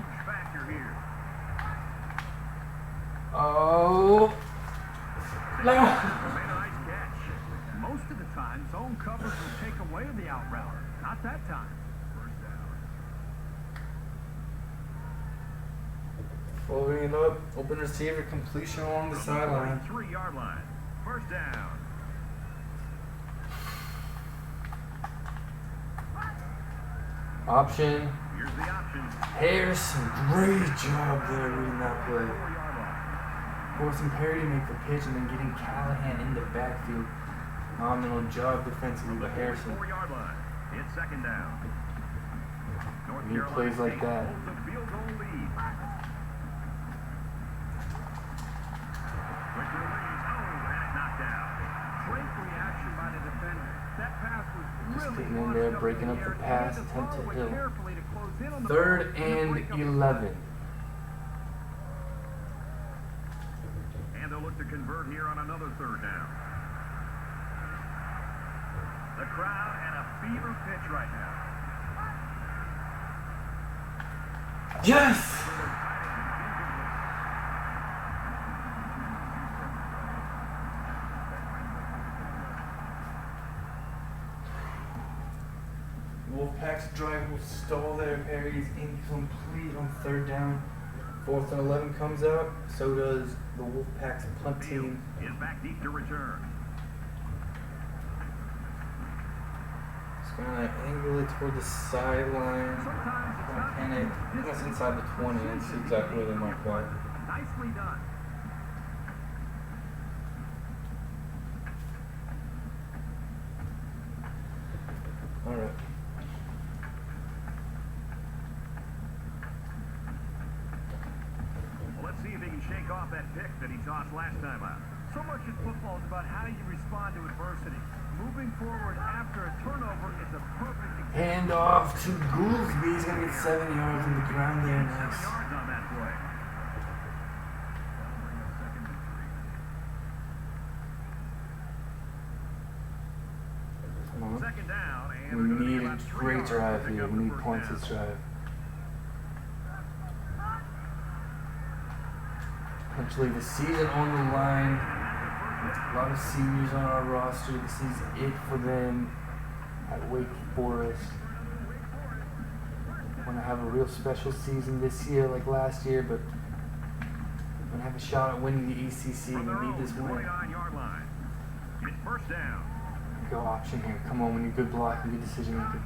Speaker 1: Oh. No.
Speaker 5: Most of the time, zone coverage will take away the out route. Not that time.
Speaker 1: Following it up, open receiver, completion along the sideline.
Speaker 2: 3-yard line. First down.
Speaker 1: Option.
Speaker 2: Here's the option.
Speaker 1: Harrison, great job there reading that play. Forcing Perry to make the pitch and then getting Callahan in the backfield. Phenomenal job defensively by Harrison.
Speaker 2: 4-yard line. It's 2nd down.
Speaker 1: He plays like that.
Speaker 2: Holds a field goal lead. Quick release. Oh, and it's knocked out.
Speaker 5: Great reaction by the defender. That pass was
Speaker 1: Just
Speaker 5: really
Speaker 1: getting in
Speaker 5: launched
Speaker 1: there,
Speaker 5: up
Speaker 1: breaking
Speaker 5: in
Speaker 1: up
Speaker 5: the
Speaker 1: the
Speaker 5: air.
Speaker 1: pass,
Speaker 5: He had to
Speaker 1: attempt to
Speaker 5: follow it
Speaker 1: Hill.
Speaker 5: carefully to close in on the
Speaker 1: 3rd
Speaker 5: ball
Speaker 1: and
Speaker 5: break up the
Speaker 1: 11.
Speaker 2: And they'll look to convert here on another 3rd down. The crowd at a fever pitch right now.
Speaker 1: Yes! Wolfpack's drive will stall there. Perry's incomplete on 3rd down. 4th and 11 comes out. So does the Wolfpack's punt team.
Speaker 2: Is back deep to return.
Speaker 1: Just gonna angle it toward the sideline. Don't panic. Almost inside the 20 and see exactly where they might play.
Speaker 5: Nicely done.
Speaker 1: All right.
Speaker 2: Well, let's see if he can shake off that pick that he tossed last time out.
Speaker 5: So much in football is about how you respond to adversity. Moving forward after a turnover is a perfect example.
Speaker 1: Hand off to Goolsby. He's going to get 7 yards on the ground there.
Speaker 2: 7
Speaker 1: Nice.
Speaker 2: yards on that play.
Speaker 1: Come on.
Speaker 2: 2nd down, and
Speaker 1: We
Speaker 2: they're gonna be
Speaker 1: need a
Speaker 2: about 3
Speaker 1: great
Speaker 2: yards to
Speaker 1: drive
Speaker 2: pick
Speaker 1: here.
Speaker 2: up
Speaker 1: We
Speaker 2: the
Speaker 1: need
Speaker 2: first
Speaker 1: points
Speaker 2: down.
Speaker 1: this drive. Potentially the season on the line. A lot of seniors on our roster. This is it for them at Wake Forest. Want to have a real special season this year like last year, but want to have a shot at winning the ACC.
Speaker 2: From their
Speaker 1: We need
Speaker 2: own
Speaker 1: this win.
Speaker 2: 29-yard line. It's first down.
Speaker 1: Go option here. Come on, we need good blocking, good decision making.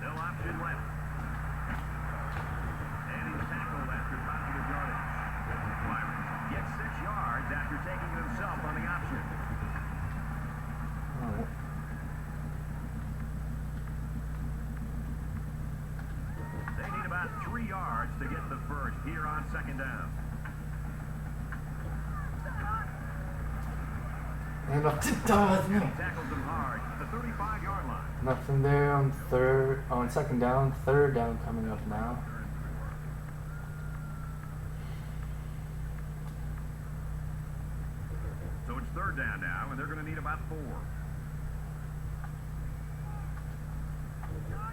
Speaker 2: No option left. And he's tackled after positive yardage. Myron gets 6 yards after taking it himself on the option.
Speaker 1: All right.
Speaker 2: They need about 3 yards to get the first here on 2nd down.
Speaker 1: And up to Dawes.
Speaker 2: He
Speaker 1: No.
Speaker 2: tackles him hard at the 35-yard line.
Speaker 1: Nothing there on 2nd down. 3rd down coming up now.
Speaker 2: So it's 3rd down now, and they're going to need about 4.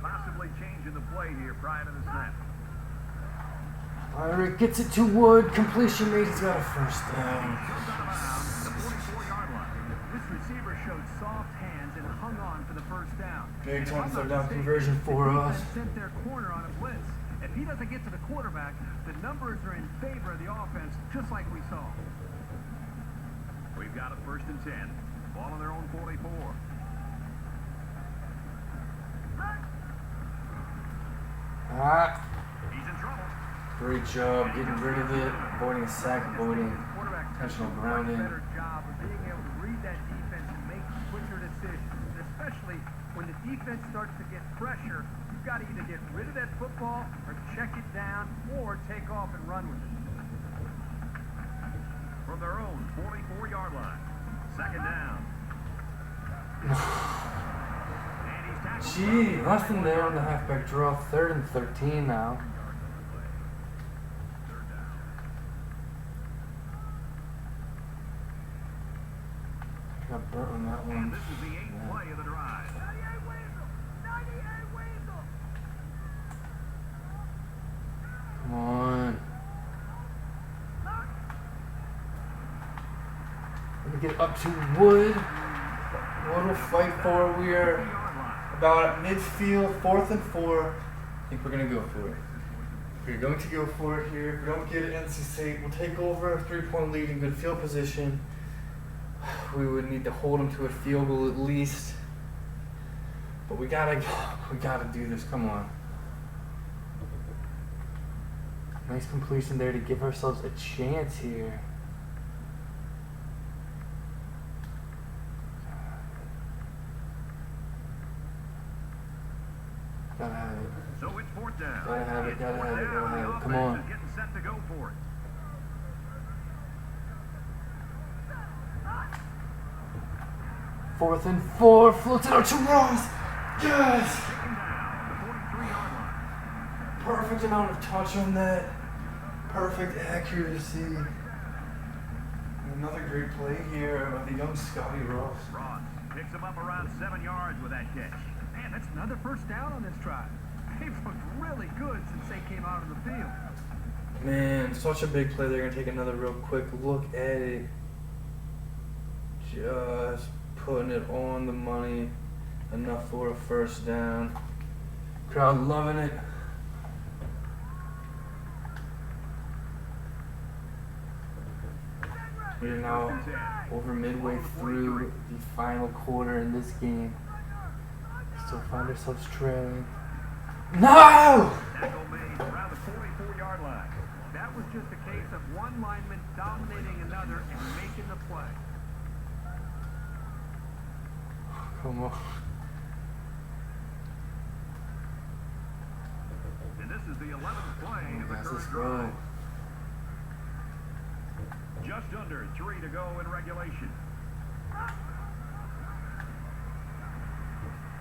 Speaker 2: Possibly changing the play here prior to the snap.
Speaker 3: Myrick gets it to Wood. Completion made. He's got a first down.
Speaker 5: The 44-yard line. This receiver showed soft hands and hung on for the first down.
Speaker 3: Big time third down conversion for us.
Speaker 5: Sent their corner on a blitz. If he doesn't get to the quarterback, the numbers are in favor of the offense, just like we saw.
Speaker 2: We've got a 1st and 10. Ball on their own 44. He's in trouble.
Speaker 3: Great job getting rid of it, avoiding a sack, avoiding intentional grounding.
Speaker 5: Better job of being able to read that defense and make quicker decisions, and especially when the defense starts to get pressure. You've got to either get rid of that football or check it down or take off and run with it.
Speaker 2: From their own 44-yard line. 2nd down.
Speaker 3: Gee, nothing there on the halfback draw. 3rd and 13 now. Got burnt on that one.
Speaker 2: And this is the 8th play of the drive.
Speaker 3: Come on. Let me get up to Wood. Wood will fight for it. We are about at midfield, 4th and 4. I think we're going to go for it. We're going to go for it here. If we don't get it, NC State will take over a 3-point lead in good field position. We would need to hold them to a field goal at least. But we gotta do this. Come on. Nice completion there to give ourselves a chance here. Gotta have it.
Speaker 2: So it's 4th down.
Speaker 3: Gotta have it, gotta have it, gotta have it. Come
Speaker 2: The
Speaker 3: on.
Speaker 2: offense is getting set to go for it.
Speaker 3: Fourth and 4, floats it out to Ross. Yes! Perfect amount of touch on that. Perfect accuracy. Another great play here of the young Scotty Ross.
Speaker 2: Ross picks him up around 7 yards with that catch.
Speaker 5: Man, that's another first down on this drive. They've looked really good since they came out of the field.
Speaker 3: Man, such a big play. They're going to take another real quick look at it. Just putting it on the money. Enough for a first down. Crowd loving it. We are now over midway through the final quarter in this game. Still find ourselves trailing. No!
Speaker 2: Tackle made around the 44-yard line.
Speaker 5: That was just a case of one lineman dominating another and making the play.
Speaker 3: Come on.
Speaker 2: And this is the 11th play of the
Speaker 3: Let's
Speaker 2: current
Speaker 3: go.
Speaker 2: drive. Just under 3 to go in regulation.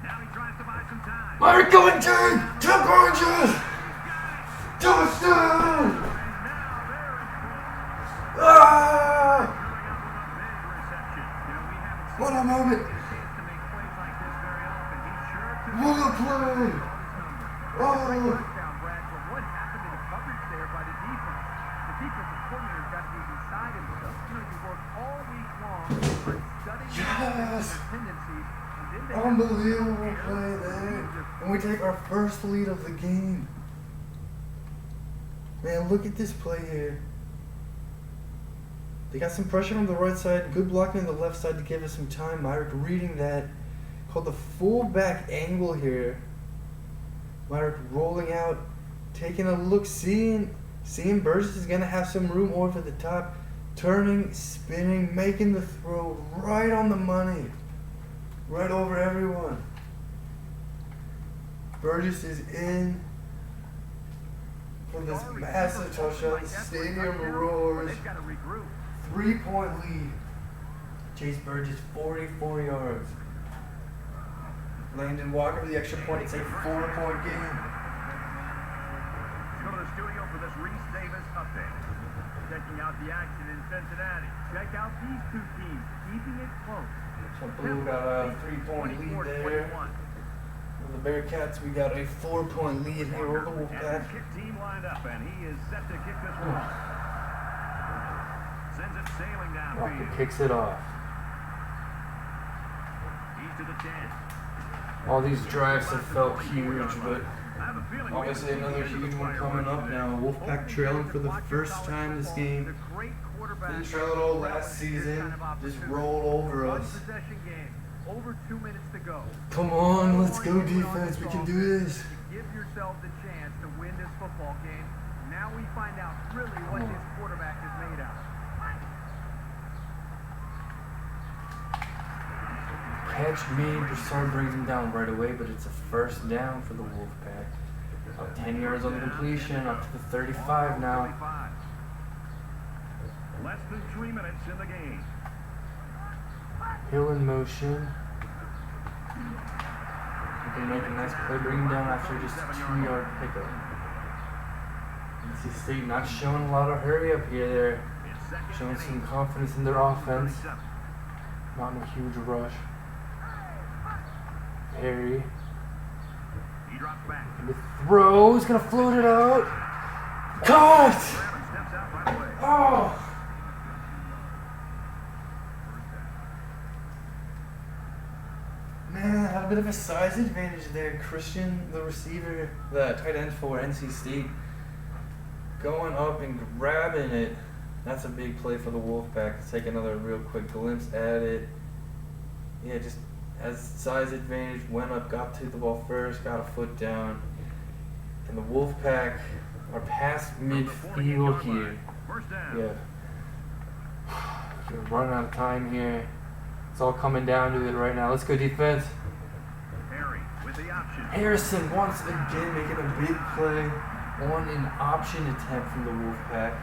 Speaker 2: Now he tries to buy some time.
Speaker 3: Myrick going deep! Jump Rangers! Touchdown! Ah! What a moment! What a play! Oh!
Speaker 5: What happened to the coverage there by the defense? The defensive coordinator's got to be beside himself. You know, you work all week long on studying
Speaker 3: Yes!
Speaker 5: their tendencies. And then they
Speaker 3: Unbelievable play there. And we take our first lead of the game. Man, look at this play here. They got some pressure on the right side, good blocking on the left side to give us some time. Myrick reading that. Called the fullback angle here. Myrick rolling out, taking a look, seeing Burgess is going to have some room over the top. Turning, spinning, making the throw right on the money. Right over everyone. Burgess is in for this massive touchdown. The stadium roars. 3-point lead. Chase Burgess, 44 yards. Landon Walker with the extra point. It's a 4-point game.
Speaker 2: Let's go to the studio for this Reese Davis update. Checking out the action in Cincinnati. Check out these two teams keeping it close.
Speaker 3: So Blue got a 3-point lead there.
Speaker 1: The Bearcats, we got a 4-point lead here over the Wolfpack.
Speaker 2: Kick team lined up, and he is set to kick this one off. Sends it sailing
Speaker 3: Rocket
Speaker 2: downfield.
Speaker 3: kicks it off.
Speaker 2: He's to the 10.
Speaker 1: All these drives have felt huge, but
Speaker 2: I have a feeling
Speaker 1: obviously another huge one coming up now. Wolfpack trailing for the first time this game. Didn't trail at all last season. Just rolled over us.
Speaker 5: Possession game. Over 2 minutes to go.
Speaker 1: Come on, let's go defense. We can do this.
Speaker 5: Give yourself the chance to win this football game. Now we find out really what this quarterback is made out of.
Speaker 1: Catch made. Broussard brings him down right away, but it's a first down for the Wolfpack. Up 10 yards on the completion, up to the 35 now.
Speaker 2: Less than 3 minutes in the game.
Speaker 3: Hill in motion.
Speaker 1: He can make a nice play, bring him down after just a 2-yard pickup. NC State not showing a lot of hurry up here. They're showing some confidence in their offense. Not in a huge rush. Perry.
Speaker 2: He drops back.
Speaker 3: And the throw. He's going to float it out. Caught!
Speaker 2: Steps out right away.
Speaker 1: Oh! Man, had a bit of a size advantage there. Christian, the receiver, the tight end for NC State, going up and grabbing it. That's a big play for the Wolfpack. Let's take another real quick glimpse at it. Yeah, just has size advantage, went up, got to the ball first, got a foot down. And the Wolfpack are past midfield here.
Speaker 2: First down.
Speaker 3: Yeah. We're running out of time here. It's all coming down to it right now. Let's go defense.
Speaker 2: Perry with the option.
Speaker 1: Harrison once again making a big play on an option attempt from the Wolfpack.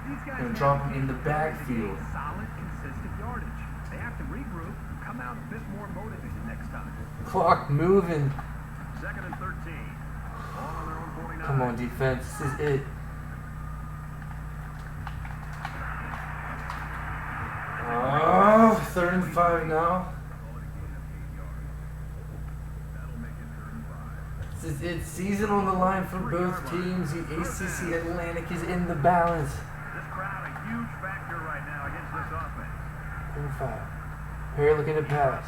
Speaker 5: These guys
Speaker 1: Gonna drop him in the backfield.
Speaker 5: Solid, consistent yardage. They have to regroup, come out a bit more motivated next time.
Speaker 3: Clock moving.
Speaker 2: 2nd and 13. Ball on their own 49.
Speaker 3: Come on, defense. This is it.
Speaker 1: Oh, 3rd and 5 now. This is it. Season on the line for both teams. The ACC Atlantic is in the balance.
Speaker 2: This crowd a huge factor right now against this offense.
Speaker 3: 35. Perry looking to pass.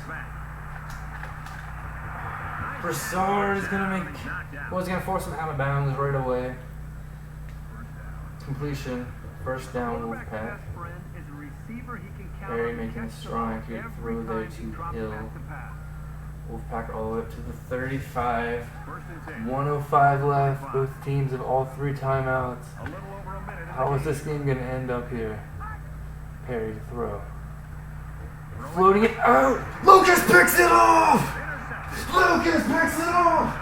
Speaker 1: Broussard is gonna make.
Speaker 3: Well, he's gonna force him out of bounds right away.
Speaker 1: Completion. First down,
Speaker 5: Quarterback's
Speaker 1: Wolfpack.
Speaker 5: best friend is a receiver he can count
Speaker 1: Perry
Speaker 5: on to
Speaker 1: making a
Speaker 5: catch the
Speaker 1: strong
Speaker 5: ball
Speaker 1: kick
Speaker 5: every
Speaker 1: throw there
Speaker 5: time he
Speaker 1: to
Speaker 5: drops
Speaker 1: Hill.
Speaker 5: back to pass.
Speaker 1: Wolfpack all the way up to the 35.
Speaker 2: 1st and 10.
Speaker 3: 1:05 left. Both teams have all 3 timeouts.
Speaker 2: A little over a minute.
Speaker 3: How is this game gonna end up here? Perry to throw. Floating it out.
Speaker 1: Lucas picks it off!
Speaker 2: Intercepted.
Speaker 1: Lucas picks it off!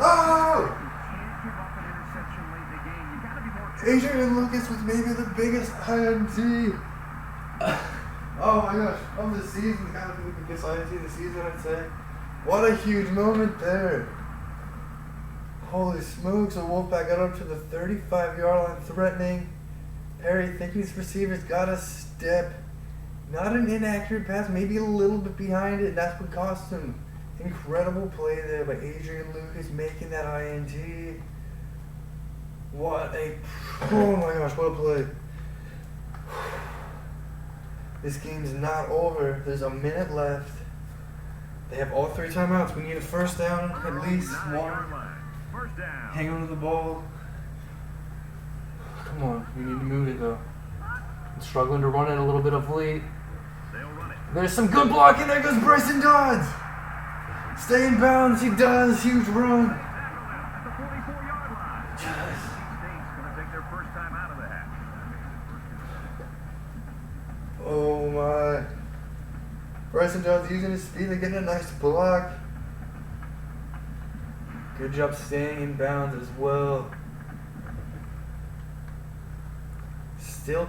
Speaker 1: Oh!
Speaker 5: Can't give up an interception late in the game. You gotta be more
Speaker 1: Adrian Lucas was maybe the biggest INT. Oh my gosh, of the season, kind of the biggest INT of the season, I'd say. What a huge moment there. Holy smokes, the Wolfpack got up to the 35-yard line threatening. Perry thinking his receiver's got a step. Not an inaccurate pass, maybe a little bit behind it, and that's what cost him. Incredible play there by Adrian Lucas making that INT. What a, oh my gosh, what a play. This game's not over. There's a minute left. They have all 3 timeouts. We need a first down, at least
Speaker 2: 9-yard
Speaker 1: one.
Speaker 2: line. First down.
Speaker 1: Hang on to the ball.
Speaker 3: Come on, we need to move it though. I'm struggling to run it a little bit of late.
Speaker 2: They'll run it.
Speaker 1: There's some good blocking. There goes Bryson Dodds. Stay in bounds. He does. Huge run.
Speaker 2: At the 44-yard line.
Speaker 1: Yes.
Speaker 2: State's going to take their first time out of the half.
Speaker 1: Oh my. Bryson Dodds using his speed to get a nice block. Good job staying in bounds as well. Still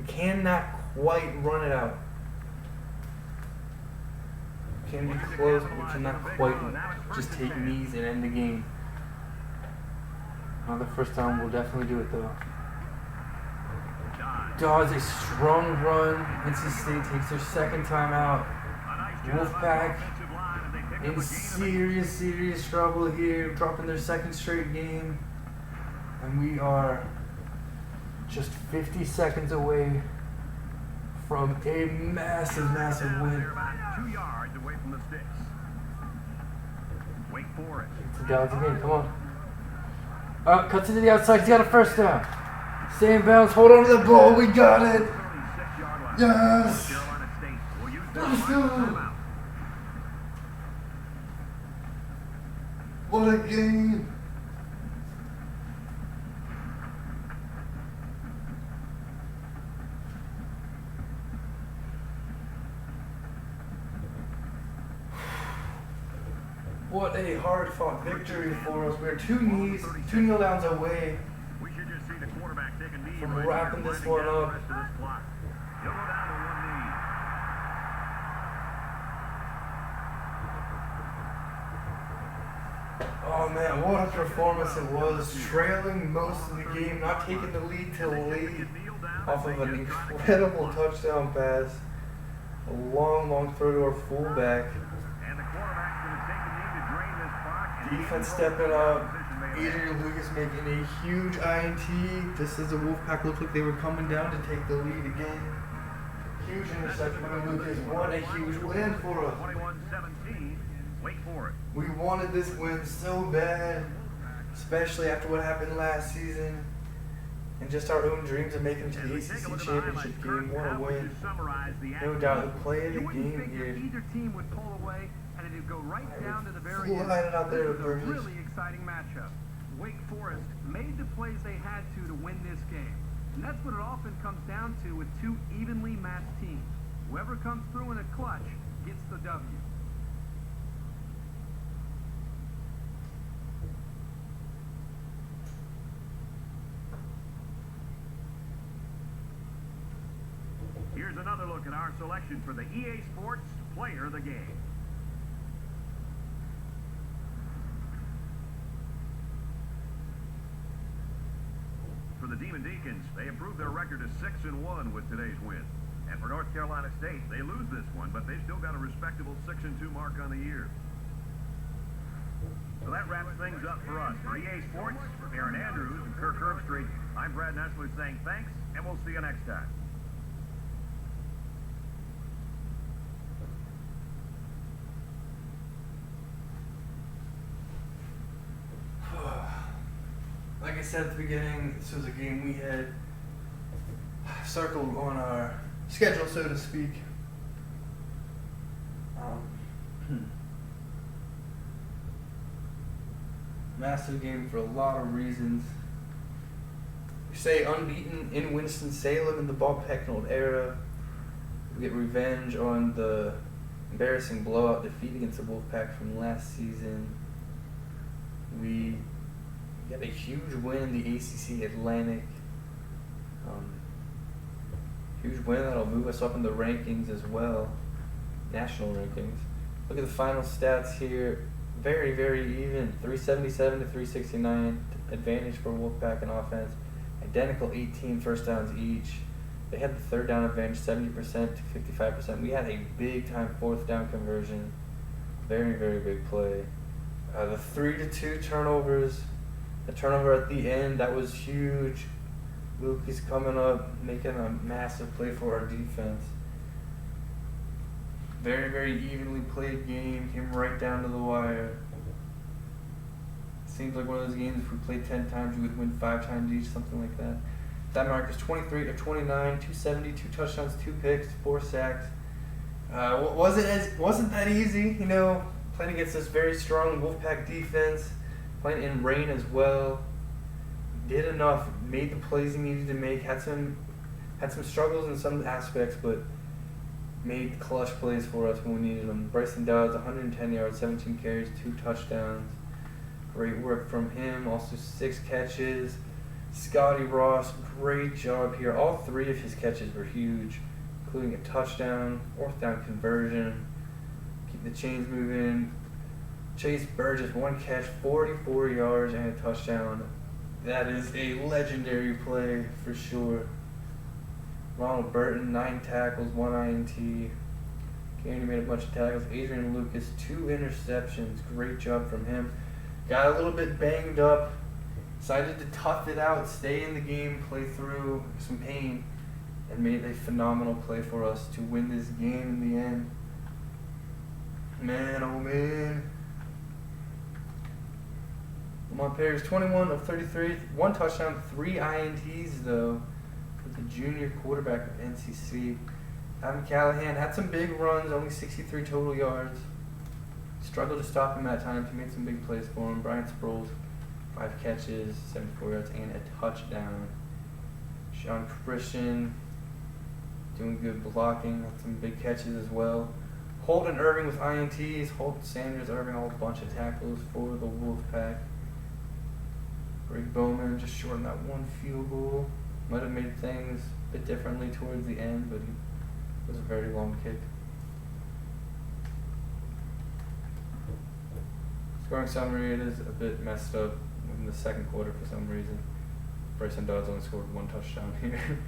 Speaker 1: cannot quite run it out. Can be close, but we cannot quite just take knees and end the game.
Speaker 3: Another first down will definitely do it though.
Speaker 1: Dodds a strong run. NC State takes their second time out.
Speaker 2: A nice job by the
Speaker 1: Wolfpack
Speaker 2: offensive line, and they pick
Speaker 1: in serious trouble here, dropping their second straight game. And we are just 50 seconds away from a massive win.
Speaker 2: They're about 2 yards away from the sticks. Wake Forest.
Speaker 3: It's a Galaxy game, come on. Cuts into the outside, he's got a first down. Stay in bounds, hold on to the ball, we got it.
Speaker 2: 36-yard line.
Speaker 3: Yes.
Speaker 2: Carolina State will use their
Speaker 3: Let's
Speaker 2: final
Speaker 3: go.
Speaker 2: timeout.
Speaker 1: What a game. What a hard-fought victory for us. We're 2 downs away
Speaker 2: We should just see the quarterback take a knee
Speaker 1: from
Speaker 2: right
Speaker 1: wrapping
Speaker 2: here,
Speaker 1: this
Speaker 2: winding
Speaker 1: one
Speaker 2: down
Speaker 1: up.
Speaker 2: the rest of this clock. He'll go down to one knee.
Speaker 1: Oh man, what a performance it was. Trailing most of the game, not taking the lead till late off of an incredible touchdown pass. A long throw to our fullback.
Speaker 2: And the quarterback's going to take a knee to drain this clock. And
Speaker 1: Defense stepping up. Adrian Lucas making a huge INT. Just as the Wolfpack looked like they were coming down to take the lead again. Huge interception by Lucas. What a huge win for us.
Speaker 2: 21-17, Wake Forest.
Speaker 1: We wanted this win so bad, especially after what happened last season. And just our own dreams of making it to the ACC Championship game. What a win. No doubt the play of the game here.
Speaker 5: Either team would pull away, and it'd go right down to the very end.
Speaker 1: Flying it out there
Speaker 5: This
Speaker 1: to
Speaker 5: is a
Speaker 1: Burgess.
Speaker 5: really exciting matchup. Wake Forest made the plays they had to win this game. And that's what it often comes down to with two evenly matched teams. Whoever comes through in a clutch gets the W.
Speaker 2: Here's another look at our selection for the EA Sports Player of the Game. For the Demon Deacons, they improved their record to 6-1 with today's win. And for North Carolina State, they lose this one, but they've still got a respectable 6-2 mark on the year. So that wraps things up for us. For EA Sports, for Aaron Andrews and Kirk Herbstreit, I'm Brad Nessler saying thanks, and we'll see you next time.
Speaker 1: Like I said at the beginning, this was a game we had circled on our schedule, so to speak. Massive game for a lot of reasons. We stay unbeaten in Winston-Salem in the Bob Pecknold era. We get revenge on the embarrassing blowout defeat against the Wolfpack from last season. We get a huge win in the ACC Atlantic. Huge win that'll move us up in the rankings as well, national rankings. Look at the final stats here. Very even. 377 to 369 advantage for Wolfpack in offense. Identical 18 first downs each. They had the third down advantage 70% to 55%. We had a big time fourth down conversion. Very big play. The 3-2 turnovers. The turnover at the end, that was huge. Lucas coming up, making a massive play for our defense. Very evenly played game, came right down to the wire. Seems like one of those games, if we played 10 times, we would win 5 times each, something like that. That mark is 23 of 29, 270, 2 touchdowns, 2 picks, 4 sacks. Wasn't that easy, you know, playing against this very strong Wolfpack defense, playing in rain as well. Did enough, made the plays he needed to make, had some struggles in some aspects, but made clutch plays for us when we needed them. Bryson Dodds, 110 yards, 17 carries, 2 touchdowns. Great work from him, also 6 catches. Scotty Ross, great job here. All 3 of his catches were huge, including a touchdown, 4th down conversion. Keep the chains moving. Chase Burgess, 1 catch, 44 yards, and a touchdown. That is a legendary play for sure. Ronald Burton, 9 tackles, 1 INT. Kennedy made a bunch of tackles. Adrian Lucas, 2 interceptions. Great job from him. Got a little bit banged up. Decided to tough it out, stay in the game, play through some pain, and made a phenomenal play for us to win this game in the end. Man, oh man. Lamont Perry's 21 of 33, 1 touchdown, 3 INTs though, for the junior quarterback of NCC. Adam Callahan had some big runs, only 63 total yards. Struggled to stop him at times. He made some big plays for him. Brian Sproles, 5 catches, 74 yards, and a touchdown. Sean Christian doing good blocking, had some big catches as well. Holden Irving with INTs. Holt, Sanders, Irving, all a bunch of tackles for the Wolfpack. Greg Bowman just short on that 1 field goal. Might have made things a bit differently towards the end, but it was a very long kick. Scoring summary, it is a bit messed up in the second quarter for some reason. Bryson Dodds only scored 1 touchdown here.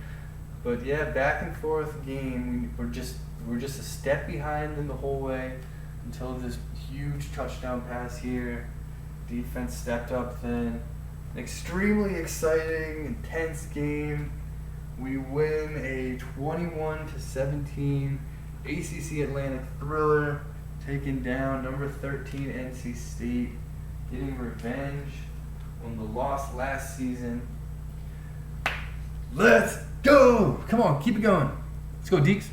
Speaker 1: But yeah, back and forth game. We're just a step behind them the whole way until this huge touchdown pass here. Defense stepped up then. An extremely exciting, intense game. We win a 21-17 ACC Atlantic thriller, taking down number 13 NC State, getting revenge on the loss last season. Let's go! Come on, keep it going. Let's go, Deeks.